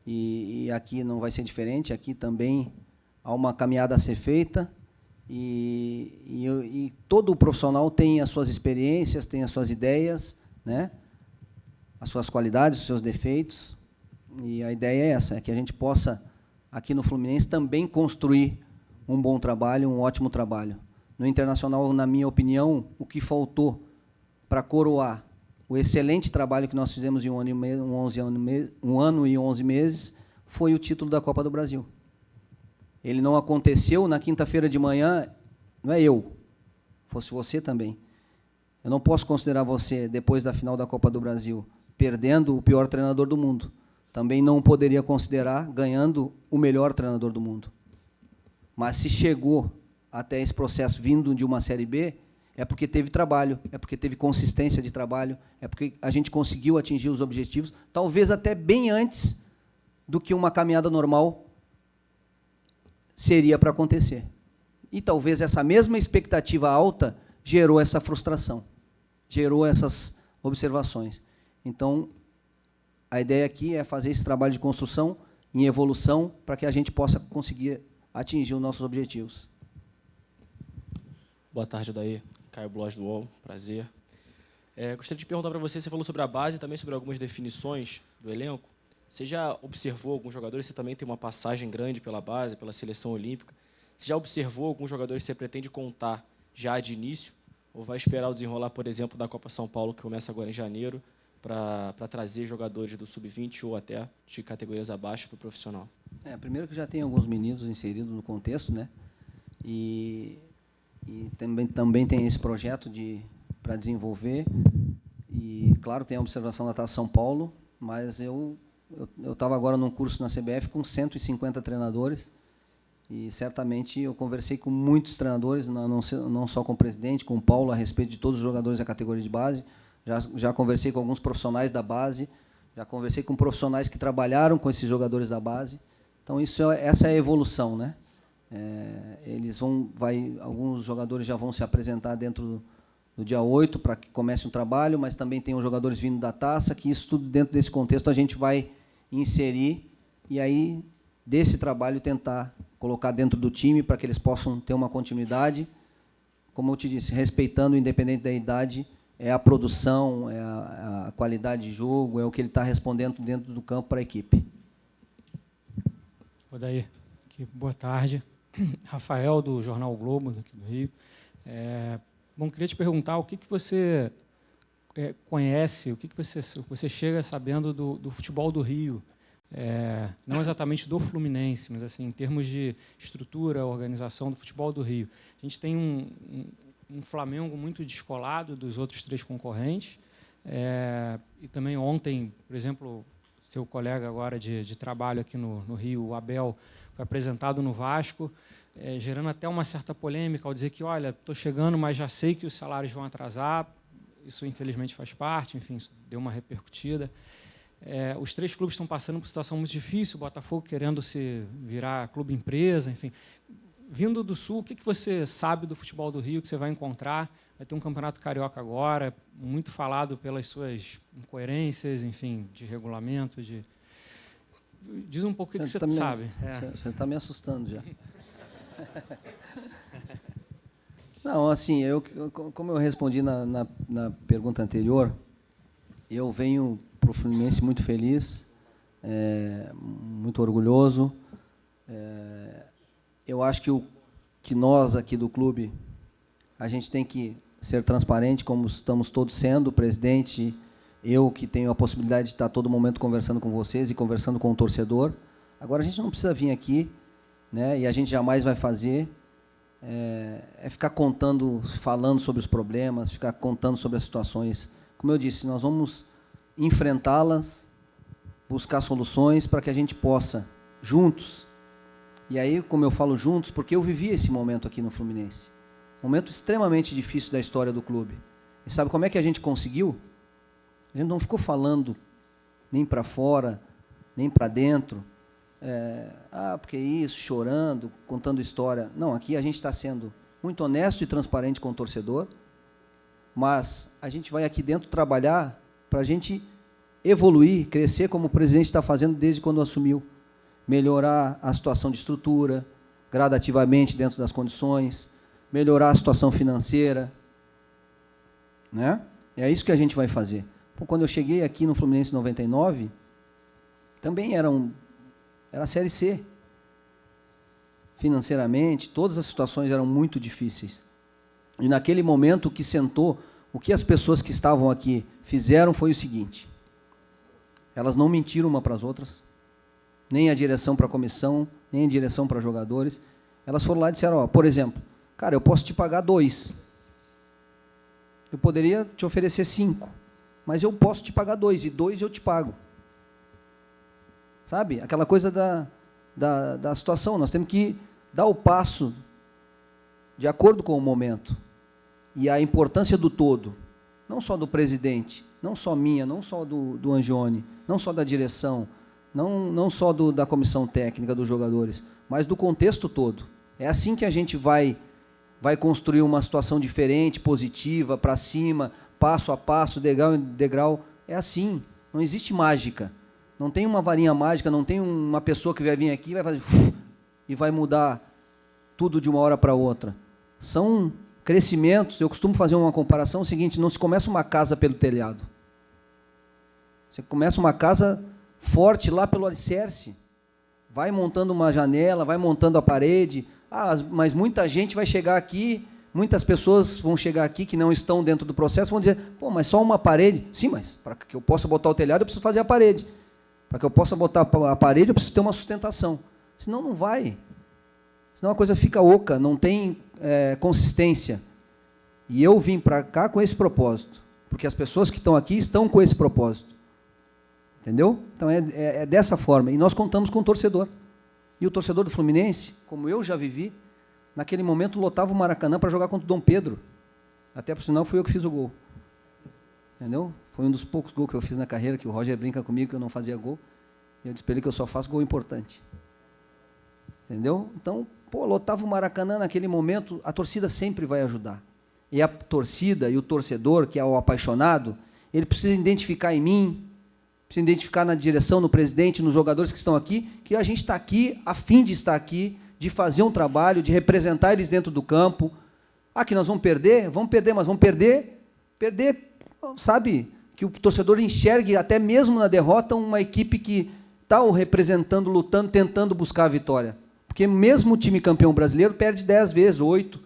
e aqui não vai ser diferente, aqui também há uma caminhada a ser feita, e todo profissional tem as suas experiências, tem as suas ideias, né? As suas qualidades, os seus defeitos, e a ideia é essa, é que a gente possa, aqui no Fluminense, também construir um bom trabalho, um ótimo trabalho. No Internacional, na minha opinião, o que faltou para coroar o excelente trabalho que nós fizemos em 1 ano e 11 meses foi o título da Copa do Brasil. Ele não aconteceu na quinta-feira de manhã, não é eu, fosse você também. Eu não posso considerar você, depois da final da Copa do Brasil, perdendo o pior treinador do mundo. Também não poderia considerar ganhando o melhor treinador do mundo. Mas se chegou até esse processo vindo de uma Série B, é porque teve trabalho, é porque teve consistência de trabalho, é porque a gente conseguiu atingir os objetivos, talvez até bem antes do que uma caminhada normal seria para acontecer. E talvez essa mesma expectativa alta gerou essa frustração, gerou essas observações. Então, a ideia aqui é fazer esse trabalho de construção em evolução para que a gente possa conseguir atingir os nossos objetivos. Boa tarde, Odaí. Caio Bloch do UOL, prazer. Gostaria de perguntar para você falou sobre a base e também sobre algumas definições do elenco. Você já observou alguns jogadores, você também tem uma passagem grande pela base, pela seleção olímpica. Você já observou alguns jogadores que você pretende contar já de início? Ou vai esperar o desenrolar, por exemplo, da Copa São Paulo, que começa agora em janeiro, para trazer jogadores do Sub-20 ou até de categorias abaixo para o profissional? Primeiro que já tem alguns meninos inseridos no contexto, né? E também tem esse projeto para desenvolver. E, claro, tem a observação da Taça São Paulo, mas eu estava agora num curso na CBF com 150 treinadores, e certamente eu conversei com muitos treinadores, não só com o presidente, com o Paulo, a respeito de todos os jogadores da categoria de base. Já conversei com alguns profissionais da base, já conversei com profissionais que trabalharam com esses jogadores da base. Então, essa é a evolução, né? Alguns jogadores já vão se apresentar dentro do dia 8 para que comece um trabalho, mas também tem os jogadores vindo da taça, que isso tudo dentro desse contexto a gente vai inserir e aí desse trabalho tentar colocar dentro do time para que eles possam ter uma continuidade. Como eu te disse, respeitando, independente da idade, é a produção, é a qualidade de jogo, é o que ele está respondendo dentro do campo para a equipe. Odaí, Aqui, boa tarde. Rafael, do Jornal o Globo, daqui do Rio. Bom, queria te perguntar o que você conhece, o que você chega sabendo do futebol do Rio. Não exatamente do Fluminense, mas assim, em termos de estrutura, organização do futebol do Rio. A gente tem um Flamengo muito descolado dos outros 3 concorrentes. E também ontem, por exemplo, seu colega agora de trabalho aqui no Rio, o Abel, foi apresentado no Vasco, gerando até uma certa polêmica ao dizer que, olha, estou chegando, mas já sei que os salários vão atrasar. Isso, infelizmente, faz parte, enfim, isso deu uma repercutida. Os 3 clubes estão passando por uma situação muito difícil, o Botafogo querendo se virar clube-empresa, enfim. Vindo do Sul, o que você sabe do futebol do Rio que você vai encontrar? Vai ter um campeonato carioca agora, muito falado pelas suas incoerências, enfim, de regulamento. Diz um pouco o que você sabe. Você está me assustando já. Não, assim, como eu respondi na pergunta anterior, eu venho para o Fluminense muito feliz, muito orgulhoso. Eu acho que nós aqui do clube, a gente tem que ser transparente, como estamos todos sendo, o presidente, eu que tenho a possibilidade de estar a todo momento conversando com vocês e conversando com o torcedor. Agora, a gente não precisa vir aqui, né, e a gente jamais vai fazer, ficar falando sobre os problemas, ficar contando sobre as situações. Como eu disse, nós vamos enfrentá-las, buscar soluções para que a gente possa, juntos. E aí, como eu falo juntos, porque eu vivi esse momento aqui no Fluminense. Um momento extremamente difícil da história do clube. E sabe como é que a gente conseguiu? A gente não ficou falando nem para fora, nem para dentro. Porque isso, chorando, contando história. Não, aqui a gente está sendo muito honesto e transparente com o torcedor, mas a gente vai aqui dentro trabalhar para a gente evoluir, crescer como o presidente está fazendo desde quando assumiu. Melhorar a situação de estrutura, gradativamente dentro das condições, melhorar a situação financeira. Né? É isso que a gente vai fazer. Quando eu cheguei aqui no Fluminense em 99, também era a Série C. Financeiramente, todas as situações eram muito difíceis. E naquele momento, o que as pessoas que estavam aqui fizeram foi o seguinte: elas não mentiram uma para as outras, nem a direção para a comissão, nem a direção para jogadores. Elas foram lá e disseram, por exemplo, cara, eu posso te pagar 2. Eu poderia te oferecer 5, mas eu posso te pagar 2, e 2 eu te pago. Sabe? Aquela coisa da situação. Nós temos que dar o passo de acordo com o momento. E a importância do todo, não só do presidente, não só minha, não só do Angione, não só da direção, não só da comissão técnica dos jogadores, mas do contexto todo. É assim que a gente vai construir uma situação diferente, positiva, para cima, passo a passo, degrau em degrau. É assim, não existe mágica. Não tem uma varinha mágica, não tem uma pessoa que vai vir aqui e vai fazer e vai mudar tudo de uma hora para outra. São crescimentos. Eu costumo fazer uma comparação seguinte: não se começa uma casa pelo telhado. Você começa uma casa forte lá pelo alicerce. Vai montando uma janela, vai montando a parede. Mas muita gente vai chegar aqui, muitas pessoas vão chegar aqui que não estão dentro do processo, vão dizer, mas só uma parede. Sim, mas para que eu possa botar o telhado, eu preciso fazer a parede. Para que eu possa botar a parede, eu preciso ter uma sustentação. Senão não vai. Senão a coisa fica oca, não tem consistência. E eu vim para cá com esse propósito, porque as pessoas que estão aqui estão com esse propósito. Entendeu? Então é dessa forma. E nós contamos com o torcedor. E o torcedor do Fluminense, como eu já vivi, naquele momento lotava o Maracanã para jogar contra o Dom Pedro. Até por sinal fui eu que fiz o gol. Entendeu? Foi um dos poucos gols que eu fiz na carreira, que o Roger brinca comigo que eu não fazia gol. E eu disse para ele que eu só faço gol importante. Entendeu? Então, lotava o Maracanã naquele momento, a torcida sempre vai ajudar. E a torcida e o torcedor, que é o apaixonado, ele precisa identificar em mim, precisa identificar na direção, no presidente, nos jogadores que estão aqui, que a gente está aqui, a fim de estar aqui, de fazer um trabalho, de representar eles dentro do campo. Que nós vamos perder, mas vamos perder, sabe, que o torcedor enxergue, até mesmo na derrota, uma equipe que está o representando, lutando, tentando buscar a vitória. Porque mesmo o time campeão brasileiro perde 10 vezes, 8.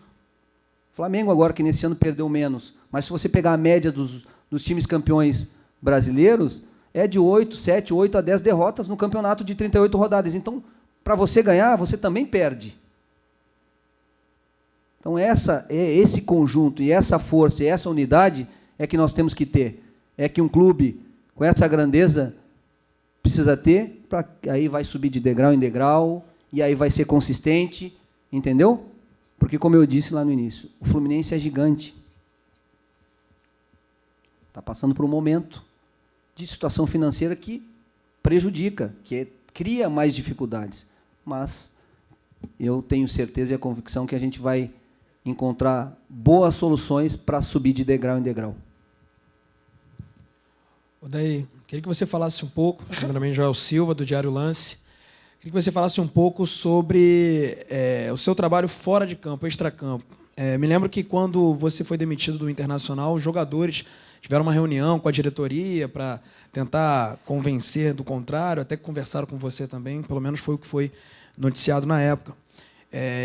Flamengo agora, que nesse ano perdeu menos. Mas se você pegar a média dos times campeões brasileiros, é de 8 a 10 derrotas no campeonato de 38 rodadas. Então, para você ganhar, você também perde. Então, esse conjunto, e essa força, e essa unidade é que nós temos que ter. É que um clube com essa grandeza precisa ter, aí vai subir de degrau em degrau, e aí vai ser consistente, entendeu? Porque, como eu disse lá no início, o Fluminense é gigante. Está passando por um momento de situação financeira que prejudica, cria mais dificuldades. Mas eu tenho certeza e a convicção que a gente vai encontrar boas soluções para subir de degrau em degrau. Odaí, queria que você falasse um pouco, primeiramente Joel Silva, do Diário Lance, queria que você falasse um pouco sobre o seu trabalho fora de campo, extracampo. Me lembro que quando você foi demitido do Internacional, os jogadores tiveram uma reunião com a diretoria para tentar convencer do contrário, até que conversaram com você também, pelo menos foi o que foi noticiado na época.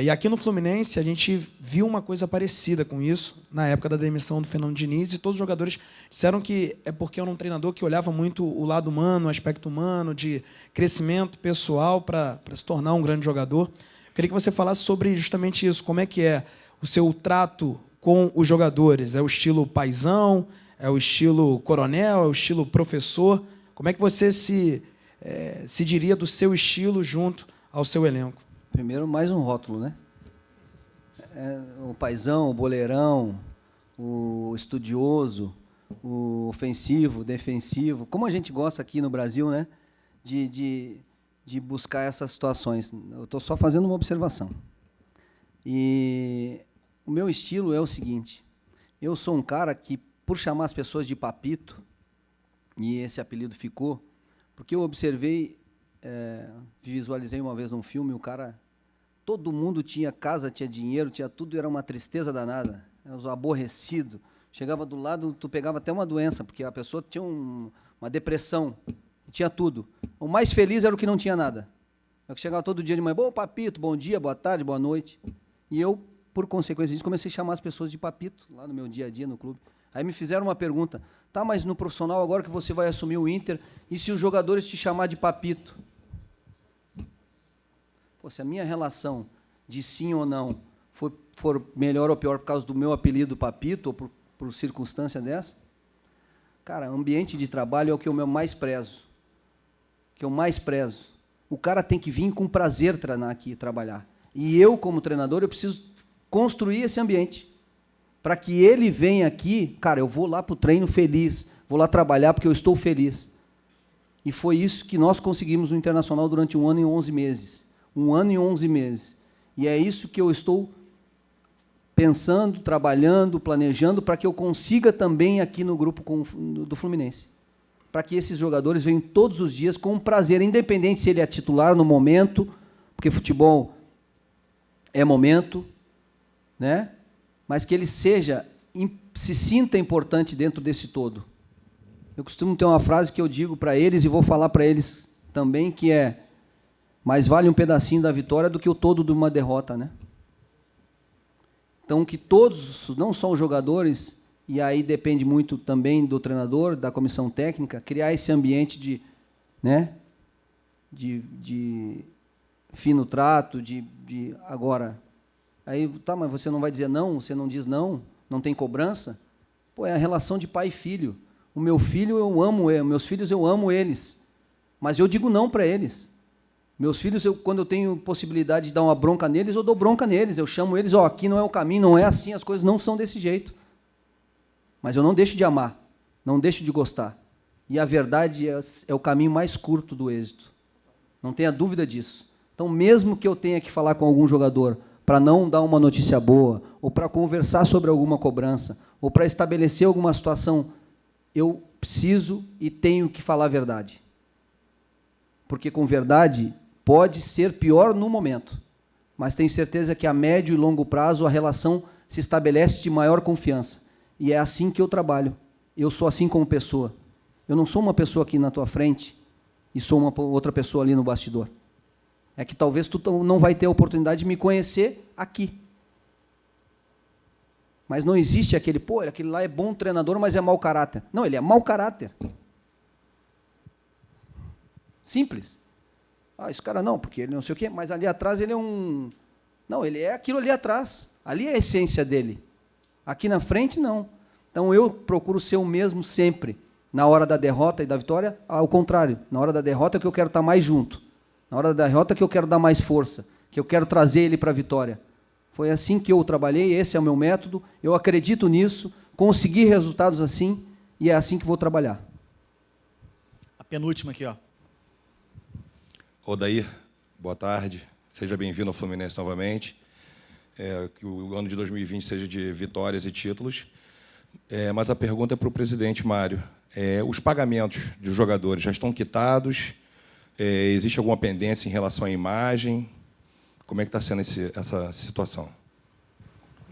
E aqui no Fluminense, a gente viu uma coisa parecida com isso, na época da demissão do Fernando Diniz, e todos os jogadores disseram que é porque era um treinador que olhava muito o lado humano, o aspecto humano, de crescimento pessoal para se tornar um grande jogador. Eu queria que você falasse sobre justamente isso, como é que é o seu trato com os jogadores? É o estilo paizão? É o estilo coronel? É o estilo professor? Como é que você se diria do seu estilo junto ao seu elenco? Primeiro, mais um rótulo, né? O paizão, o boleirão, o estudioso, o ofensivo, defensivo. Como a gente gosta aqui no Brasil, né? De buscar essas situações. Eu estou só fazendo uma observação. E o meu estilo é o seguinte. Eu sou um cara que, por chamar as pessoas de papito, e esse apelido ficou, porque eu observei, visualizei uma vez num filme, o cara... Todo mundo tinha casa, tinha dinheiro, tinha tudo, era uma tristeza danada. Era um aborrecido. Chegava do lado, tu pegava até uma doença, porque a pessoa tinha uma depressão, tinha tudo. O mais feliz era o que não tinha nada. Eu chegava todo dia de manhã, bom, papito, bom dia, boa tarde, boa noite. E eu, por consequência disso, comecei a chamar as pessoas de papito, lá no meu dia a dia, no clube. Aí me fizeram uma pergunta, tá, mas no profissional, agora que você vai assumir o Inter, e se os jogadores te chamar de papito? Pô, se a minha relação de sim ou não for melhor ou pior por causa do meu apelido papito, ou por circunstância dessa, cara, ambiente de trabalho é o que eu mais prezo. Que eu mais prezo. O cara tem que vir com prazer treinar aqui e trabalhar. E eu, como treinador, eu preciso construir esse ambiente. Para que ele venha aqui, cara, eu vou lá para o treino feliz, vou lá trabalhar porque eu estou feliz. E foi isso que nós conseguimos no Internacional durante 1 ano e 11 meses. 1 ano e 11 meses. E é isso que eu estou pensando, trabalhando, planejando, para que eu consiga também aqui no grupo do Fluminense. Para que esses jogadores venham todos os dias com prazer, independente se ele é titular no momento, porque futebol é momento, né? Mas que ele se sinta importante dentro desse todo. Eu costumo ter uma frase que eu digo para eles, e vou falar para eles também, que é: mais vale um pedacinho da vitória do que o todo de uma derrota, né? Então, que todos, não só os jogadores, e aí depende muito também do treinador, da comissão técnica, criar esse ambiente de fino trato, agora, aí, tá, mas você não vai dizer não, você não diz não, não tem cobrança? Pô, é a relação de pai e filho. O meu filho, eu amo, meus filhos, eu amo eles, mas eu digo não para eles. Meus filhos, quando eu tenho possibilidade de dar uma bronca neles, eu dou bronca neles, eu chamo eles, aqui não é o caminho, não é assim, as coisas não são desse jeito. Mas eu não deixo de amar, não deixo de gostar. E a verdade é o caminho mais curto do êxito. Não tenha dúvida disso. Então, mesmo que eu tenha que falar com algum jogador para não dar uma notícia boa, ou para conversar sobre alguma cobrança, ou para estabelecer alguma situação, eu preciso e tenho que falar a verdade. Porque com verdade pode ser pior no momento, mas tenho certeza que a médio e longo prazo a relação se estabelece de maior confiança. E é assim que eu trabalho. Eu sou assim como pessoa. Eu não sou uma pessoa aqui na tua frente e sou uma outra pessoa ali no bastidor. É que talvez tu não vai ter a oportunidade de me conhecer aqui. Mas não existe aquele, pô, aquele lá é bom treinador, mas é mau caráter. Não, ele é mau caráter. Simples. Esse cara não, porque ele não sei o quê, mas ali atrás ele é um... Não, ele é aquilo ali atrás. Ali é a essência dele. Aqui na frente, não. Então, eu procuro ser o mesmo sempre. Na hora da derrota e da vitória, ao contrário. Na hora da derrota é que eu quero estar mais junto. Na hora da derrota é que eu quero dar mais força. Que eu quero trazer ele para a vitória. Foi assim que eu trabalhei, esse é o meu método. Eu acredito nisso, consegui resultados assim, e é assim que vou trabalhar. A penúltima aqui, ó. Odair, boa tarde. Seja bem-vindo ao Fluminense novamente. Que o ano de 2020 seja de vitórias e títulos. Mas a pergunta é para o presidente Mário. Os pagamentos dos jogadores já estão quitados? Existe alguma pendência em relação à imagem? Como é que está sendo essa situação?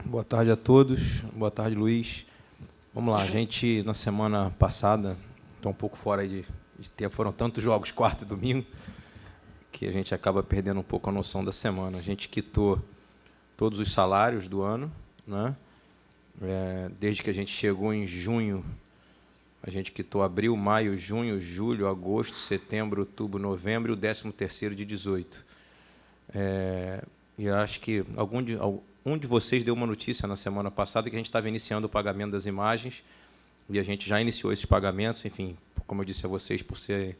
Boa tarde a todos. Boa tarde, Luiz. Vamos lá. A gente, na semana passada, estou um pouco fora de tempo, foram tantos jogos, quarta e domingo, que a gente acaba perdendo um pouco a noção da semana. A gente quitou todos os salários do ano, né? Desde que a gente chegou em junho, a gente quitou abril, maio, junho, julho, agosto, setembro, outubro, novembro e o 13º de 18. E acho que um de vocês deu uma notícia na semana passada que a gente estava iniciando o pagamento das imagens e a gente já iniciou esses pagamentos, enfim, como eu disse a vocês, por ser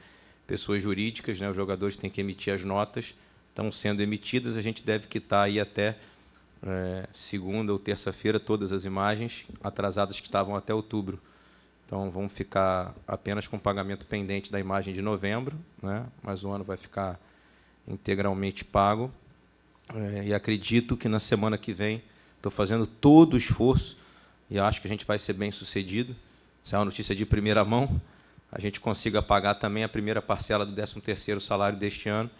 pessoas jurídicas, né, os jogadores têm que emitir as notas, estão sendo emitidas, a gente deve quitar aí até segunda ou terça-feira todas as imagens atrasadas que estavam até outubro. Então, vamos ficar apenas com o pagamento pendente da imagem de novembro, né, mas o ano vai ficar integralmente pago. E acredito que na semana que vem estou fazendo todo o esforço e acho que a gente vai ser bem sucedido. Essa é uma notícia de primeira mão. A gente consiga pagar também a primeira parcela do 13º salário deste ano,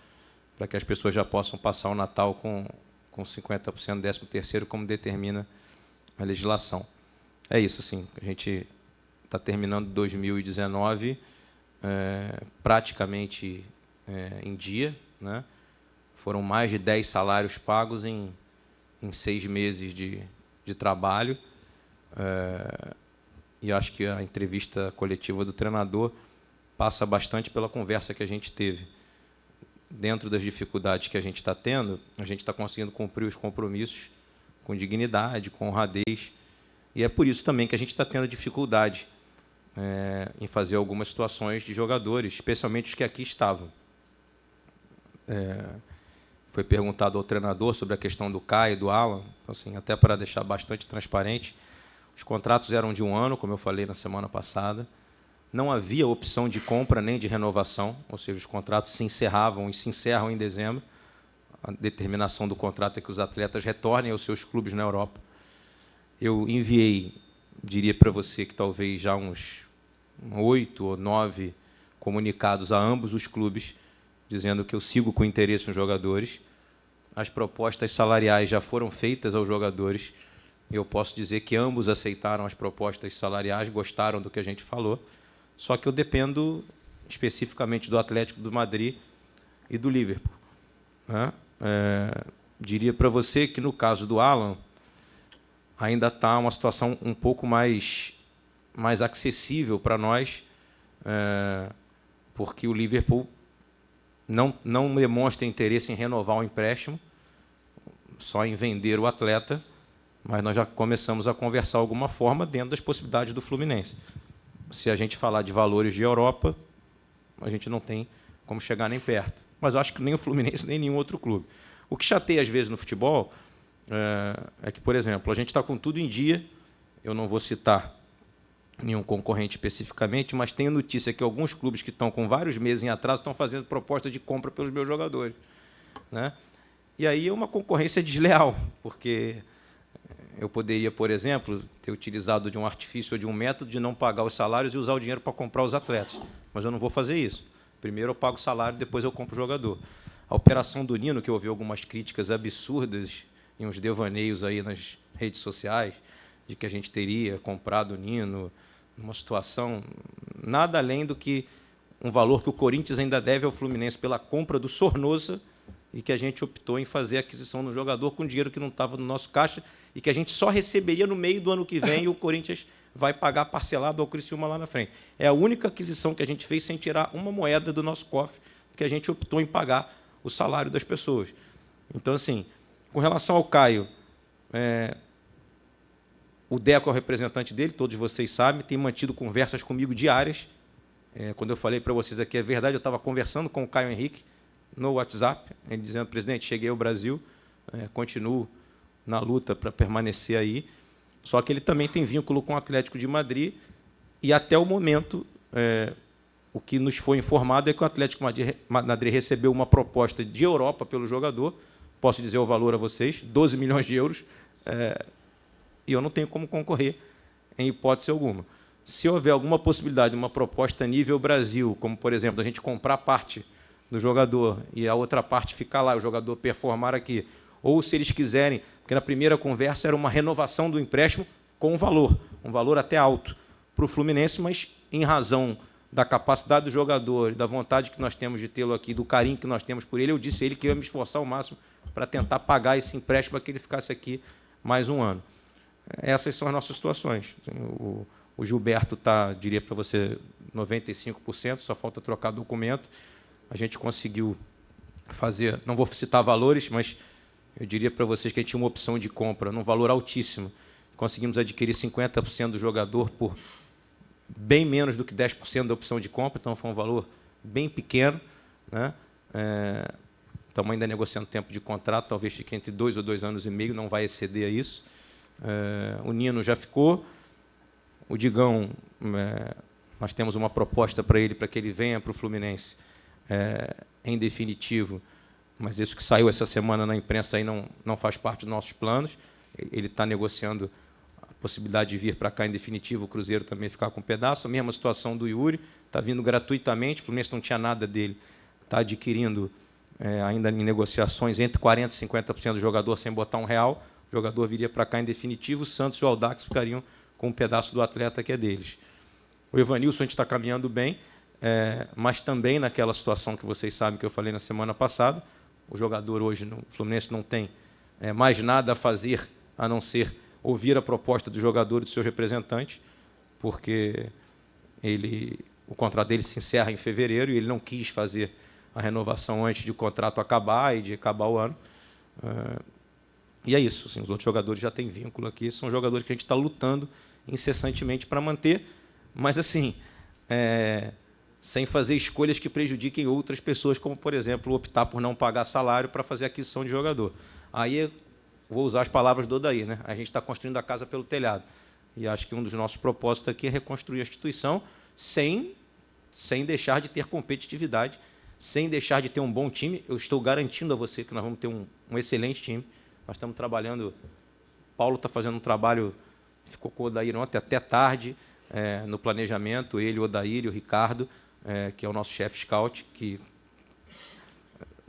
para que as pessoas já possam passar o Natal com 50% do 13º, como determina a legislação. É isso, sim. A gente está terminando 2019 praticamente em dia, né? Foram mais de 10 salários pagos em 6 meses de trabalho. E acho que a entrevista coletiva do treinador passa bastante pela conversa que a gente teve. Dentro das dificuldades que a gente está tendo, a gente está conseguindo cumprir os compromissos com dignidade, com honradez. E é por isso também que a gente está tendo dificuldade em fazer algumas situações de jogadores, especialmente os que aqui estavam. Foi perguntado ao treinador sobre a questão do Caio e do Alan, assim, até para deixar bastante transparente. Os contratos eram de 1 ano, como eu falei na semana passada. Não havia opção de compra nem de renovação, ou seja, os contratos se encerravam e se encerram em dezembro. A determinação do contrato é que os atletas retornem aos seus clubes na Europa. Eu enviei, diria para você que talvez já uns 8 ou 9 comunicados a ambos os clubes, dizendo que eu sigo com interesse nos jogadores. As propostas salariais já foram feitas aos jogadores. Eu posso dizer que ambos aceitaram as propostas salariais, gostaram do que a gente falou. Só que eu dependo especificamente do Atlético de Madrid e do Liverpool, né? Diria para você que, no caso do Alan, ainda está uma situação um pouco mais acessível para nós, porque o Liverpool não demonstra interesse em renovar o empréstimo, só em vender o atleta, mas nós já começamos a conversar de alguma forma dentro das possibilidades do Fluminense. Se a gente falar de valores de Europa, a gente não tem como chegar nem perto. Mas eu acho que nem o Fluminense, nem nenhum outro clube. O que chateia, às vezes, no futebol é que, por exemplo, a gente está com tudo em dia, eu não vou citar nenhum concorrente especificamente, mas tenho notícia que alguns clubes que estão com vários meses em atraso estão fazendo proposta de compra pelos meus jogadores, né? E aí é uma concorrência desleal, porque eu poderia, por exemplo, ter utilizado de um artifício ou de um método de não pagar os salários e usar o dinheiro para comprar os atletas, mas eu não vou fazer isso. Primeiro eu pago o salário, depois eu compro o jogador. A operação do Nino, que eu ouvi algumas críticas absurdas e uns devaneios aí nas redes sociais, de que a gente teria comprado o Nino numa situação nada além do que um valor que o Corinthians ainda deve ao Fluminense pela compra do Sornosa e que a gente optou em fazer a aquisição do jogador com dinheiro que não estava no nosso caixa e que a gente só receberia no meio do ano que vem e o Corinthians vai pagar parcelado ao Criciúma lá na frente. É a única aquisição que a gente fez sem tirar uma moeda do nosso cofre, porque a gente optou em pagar o salário das pessoas. Então, assim, com relação ao Caio, o Deco é o representante dele, todos vocês sabem, tem mantido conversas comigo diárias. Quando eu falei para vocês aqui, é verdade, eu estava conversando com o Caio Henrique no WhatsApp, ele dizendo: presidente, cheguei ao Brasil, continuo na luta para permanecer aí. Só que ele também tem vínculo com o Atlético de Madrid e, até o momento, o que nos foi informado é que o Atlético de Madrid recebeu uma proposta de Europa pelo jogador, posso dizer o valor a vocês, 12 milhões de euros, e eu não tenho como concorrer em hipótese alguma. Se houver alguma possibilidade de uma proposta nível Brasil, como, por exemplo, a gente comprar parte do jogador e a outra parte ficar lá, o jogador performar aqui, ou se eles quiserem, porque na primeira conversa era uma renovação do empréstimo com um valor até alto para o Fluminense, mas em razão da capacidade do jogador e da vontade que nós temos de tê-lo aqui, do carinho que nós temos por ele, eu disse a ele que eu ia me esforçar ao máximo para tentar pagar esse empréstimo para que ele ficasse aqui mais um ano. Essas são as nossas situações. O Gilberto está, diria para você, 95%, só falta trocar documento. A gente conseguiu fazer, não vou citar valores, mas eu diria para vocês que a gente tinha uma opção de compra num valor altíssimo. Conseguimos adquirir 50% do jogador por bem menos do que 10% da opção de compra, então foi um valor bem pequeno, né? Estamos ainda negociando tempo de contrato, talvez fique entre 2 ou 2 anos e meio, não vai exceder a isso. O Nino já ficou. O Digão, nós temos uma proposta para ele, para que ele venha para o Fluminense em definitivo, mas isso que saiu essa semana na imprensa aí não faz parte dos nossos planos. Ele está negociando a possibilidade de vir para cá em definitivo, o Cruzeiro também ficar com um pedaço. A mesma situação do Yuri, está vindo gratuitamente, o Fluminense não tinha nada dele, está adquirindo, ainda em negociações, entre 40% e 50% do jogador sem botar R$1. O jogador viria para cá em definitivo, o Santos e o Audax ficariam com um pedaço do atleta que é deles. O Evanilson, a gente está caminhando bem, mas também naquela situação que vocês sabem que eu falei na semana passada, o jogador hoje no Fluminense não tem mais nada a fazer a não ser ouvir a proposta do jogador e dos seus representantes, porque o contrato dele se encerra em fevereiro e ele não quis fazer a renovação antes de o contrato acabar e de acabar o ano. E é isso, assim, os outros jogadores já têm vínculo aqui, são jogadores que a gente está lutando incessantemente para manter, mas assim, sem fazer escolhas que prejudiquem outras pessoas, como, por exemplo, optar por não pagar salário para fazer aquisição de jogador. Aí, vou usar as palavras do Odair, né? A gente está construindo a casa pelo telhado. E acho que um dos nossos propósitos aqui é reconstruir a instituição sem deixar de ter competitividade, sem deixar de ter um bom time. Eu estou garantindo a você que nós vamos ter um excelente time. Nós estamos trabalhando, Paulo está fazendo um trabalho, ficou com o Odair ontem até tarde, no planejamento, ele, o Odair e o Ricardo, que é o nosso chefe scout, que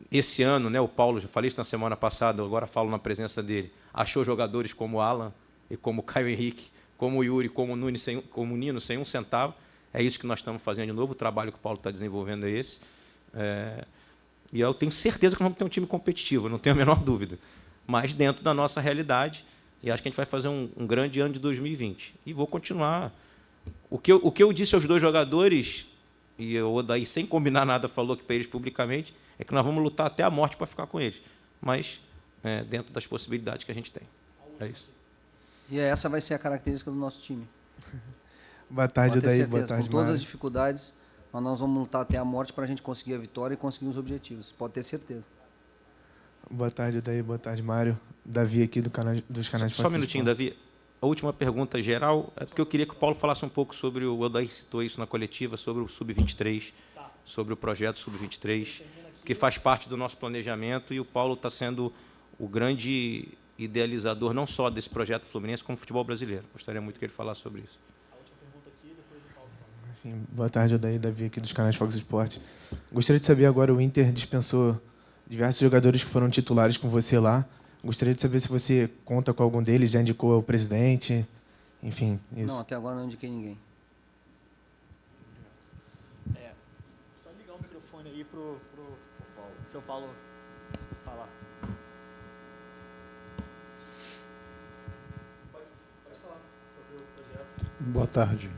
esse ano, né, o Paulo, já falei isso na semana passada, agora falo na presença dele, achou jogadores como o Alan e como o Caio Henrique, como o Yuri, como o Nunes, como o Nino, sem um centavo. É isso que nós estamos fazendo de novo, o trabalho que o Paulo está desenvolvendo é esse. E eu tenho certeza que nós vamos ter um time competitivo, não tenho a menor dúvida, mas dentro da nossa realidade, e acho que a gente vai fazer um grande ano de 2020. E vou continuar. O que eu disse aos dois jogadores, e o Odair, sem combinar nada, falou que para eles publicamente, é que nós vamos lutar até a morte para ficar com eles, mas dentro das possibilidades que a gente tem. É isso. E essa vai ser a característica do nosso time. Boa tarde, Odair. Boa tarde, com todas Mário. as dificuldades, mas nós vamos lutar até a morte para a gente conseguir a vitória e conseguir os objetivos. Pode ter certeza. Boa tarde, Odair. Boa tarde, Mário. Davi aqui dos canais. Só um minutinho, Davi. A última pergunta geral é porque eu queria que o Paulo falasse um pouco sobre o Odair citou isso na coletiva, sobre o Sub-23, sobre o projeto Sub-23, que faz parte do nosso planejamento, e o Paulo está sendo o grande idealizador não só desse projeto Fluminense, como futebol brasileiro. Gostaria muito que ele falasse sobre isso. Boa tarde, Odair. Davi aqui dos canais Fox Sports. Gostaria de saber agora, o Inter dispensou diversos jogadores que foram titulares com você lá. Gostaria de saber se você conta com algum deles, já indicou ao presidente, enfim, isso. Não, até agora não indiquei ninguém. Só ligar o microfone aí pro seu Paulo Boa tarde.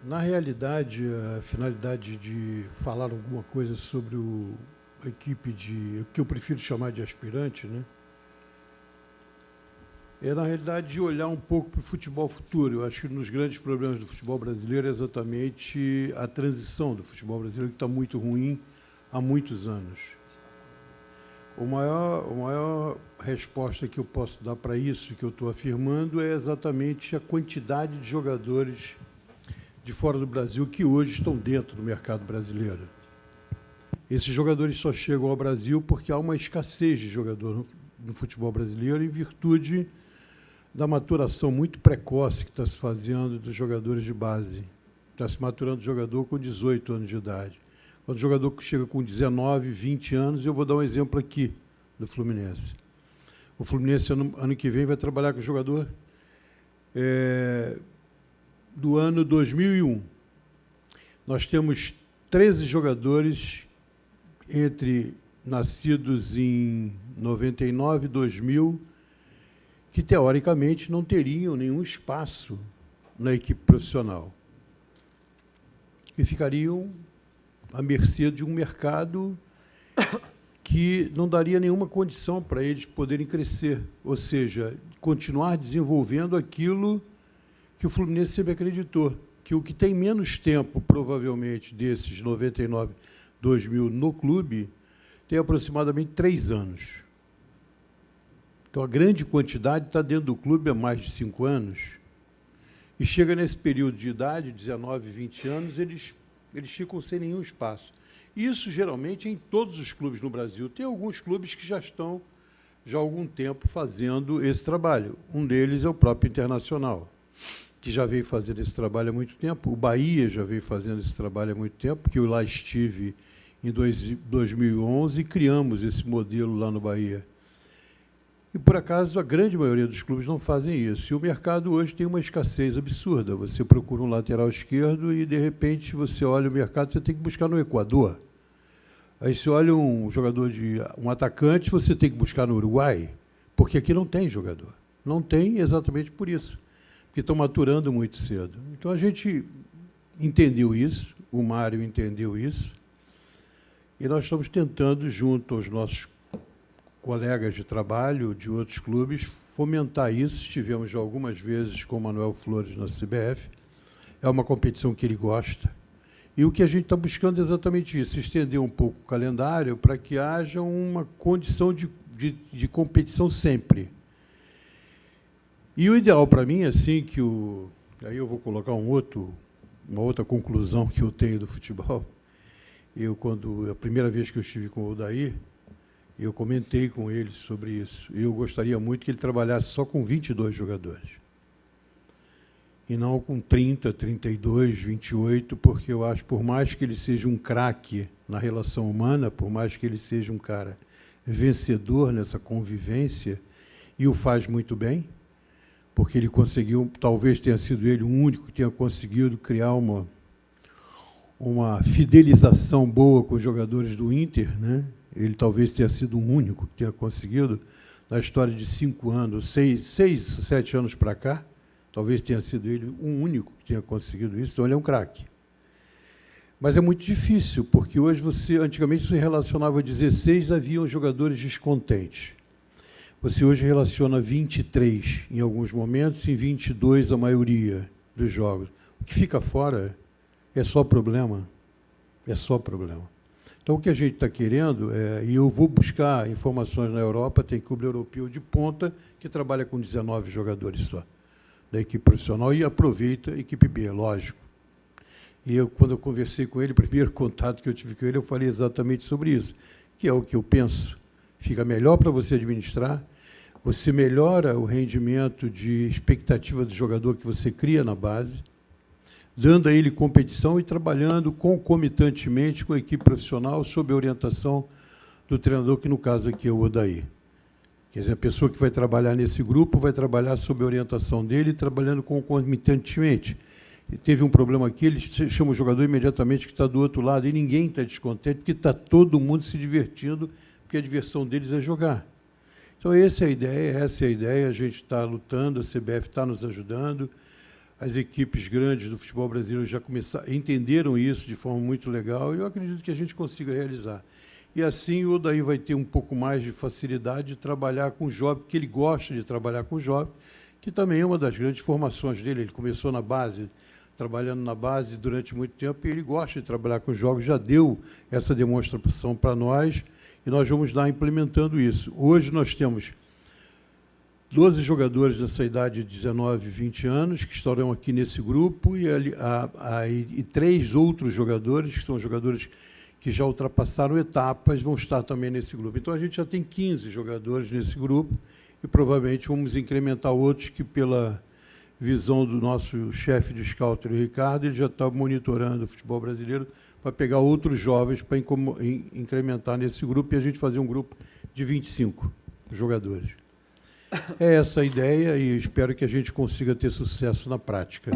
Na realidade, a finalidade de falar alguma coisa sobre a equipe o que eu prefiro chamar de aspirante, né? Na realidade, de olhar um pouco para o futebol futuro. Eu acho que um dos grandes problemas do futebol brasileiro é exatamente a transição do futebol brasileiro, que está muito ruim há muitos anos. A maior resposta que eu posso dar para isso, que eu estou afirmando, é exatamente a quantidade de jogadores de fora do Brasil que hoje estão dentro do mercado brasileiro. Esses jogadores só chegam ao Brasil porque há uma escassez de jogador no futebol brasileiro em virtude da maturação muito precoce que está se fazendo dos jogadores de base. Está se maturando jogador com 18 anos de idade. Quando o jogador que chega com 19, 20 anos, eu vou dar um exemplo aqui do Fluminense. O Fluminense, ano que vem, vai trabalhar com o jogador do ano 2001. Nós temos 13 jogadores nascidos em 99 e 2000, que, teoricamente, não teriam nenhum espaço na equipe profissional. E ficariam à mercê de um mercado que não daria nenhuma condição para eles poderem crescer, ou seja, continuar desenvolvendo aquilo que o Fluminense sempre acreditou, que o que tem menos tempo, provavelmente, desses 99, 2000 no clube, tem aproximadamente 3 anos. Então, a grande quantidade está dentro do clube há mais de 5 anos, e chega nesse período de idade, 19, 20 anos, eles ficam sem nenhum espaço. Isso, geralmente, em todos os clubes no Brasil. Tem alguns clubes que já estão, já há algum tempo, fazendo esse trabalho. Um deles é o próprio Internacional, que já veio fazendo esse trabalho há muito tempo. O Bahia já veio fazendo esse trabalho há muito tempo, porque eu lá estive em 2011 e criamos esse modelo lá no Bahia. E, por acaso, a grande maioria dos clubes não fazem isso. E o mercado hoje tem uma escassez absurda. Você procura um lateral esquerdo e, de repente, você olha o mercado, você tem que buscar no Equador. Aí você olha um atacante, você tem que buscar no Uruguai, porque aqui não tem jogador. Não tem exatamente por isso, porque estão maturando muito cedo. Então, a gente entendeu isso, o Mário entendeu isso, e nós estamos tentando, junto aos nossos colegas de trabalho de outros clubes, fomentar isso. Estivemos já algumas vezes com o Manuel Flores na CBF. É uma competição que ele gosta. E o que a gente está buscando é exatamente isso, estender um pouco o calendário para que haja uma condição de competição sempre. E o ideal para mim, assim, aí eu vou colocar uma outra conclusão que eu tenho do futebol. A primeira vez que eu estive com o Odair, eu comentei com ele sobre isso. Eu gostaria muito que ele trabalhasse só com 22 jogadores. E não com 30, 32, 28, porque eu acho, por mais que ele seja um craque na relação humana, por mais que ele seja um cara vencedor nessa convivência, e o faz muito bem, porque ele conseguiu, talvez tenha sido ele o único que tenha conseguido criar uma fidelização boa com os jogadores do Inter, né? Ele talvez tenha sido o único que tenha conseguido, na história de 5 anos, 6, 7 anos para cá, talvez tenha sido ele o único que tenha conseguido isso, então ele é um craque. Mas é muito difícil, porque hoje antigamente você relacionava 16, haviam jogadores descontentes. Você hoje relaciona 23 em alguns momentos e 22 a maioria dos jogos. O que fica fora é só problema. É só problema. Então, o que a gente está querendo, e eu vou buscar informações na Europa, tem clube europeu de ponta que trabalha com 19 jogadores só, da equipe profissional, e aproveita a equipe B, lógico. E quando eu conversei com ele, o primeiro contato que eu tive com ele, eu falei exatamente sobre isso, que é o que eu penso. Fica melhor para você administrar, você melhora o rendimento de expectativa do jogador que você cria na base, dando a ele competição e trabalhando concomitantemente com a equipe profissional sob a orientação do treinador, que no caso aqui é o Odair. Quer dizer, a pessoa que vai trabalhar nesse grupo vai trabalhar sob a orientação dele, trabalhando concomitantemente. teve um problema aqui, ele chama o jogador imediatamente que está do outro lado, e ninguém está descontente, porque está todo mundo se divertindo, porque a diversão deles é jogar. Então, essa é a ideia, a gente está lutando, a CBF está nos ajudando, as equipes grandes do futebol brasileiro já entenderam isso de forma muito legal, e eu acredito que a gente consiga realizar. E assim o Odair vai ter um pouco mais de facilidade de trabalhar com o jovem, porque ele gosta de trabalhar com o jovem, que também é uma das grandes formações dele. Ele começou na base, trabalhando na base durante muito tempo, e ele gosta de trabalhar com os jovens, já deu essa demonstração para nós, e nós vamos dar implementando isso. Hoje nós temos 12 jogadores dessa idade de 19, 20 anos, que estarão aqui nesse grupo, e 3 outros jogadores, que são jogadores que já ultrapassaram etapas, vão estar também nesse grupo. Então, a gente já tem 15 jogadores nesse grupo, e provavelmente vamos incrementar outros que, pela visão do nosso chefe de scouting, o Ricardo, ele já está monitorando o futebol brasileiro para pegar outros jovens para incrementar nesse grupo e a gente fazer um grupo de 25 jogadores. É essa a ideia e espero que a gente consiga ter sucesso na prática.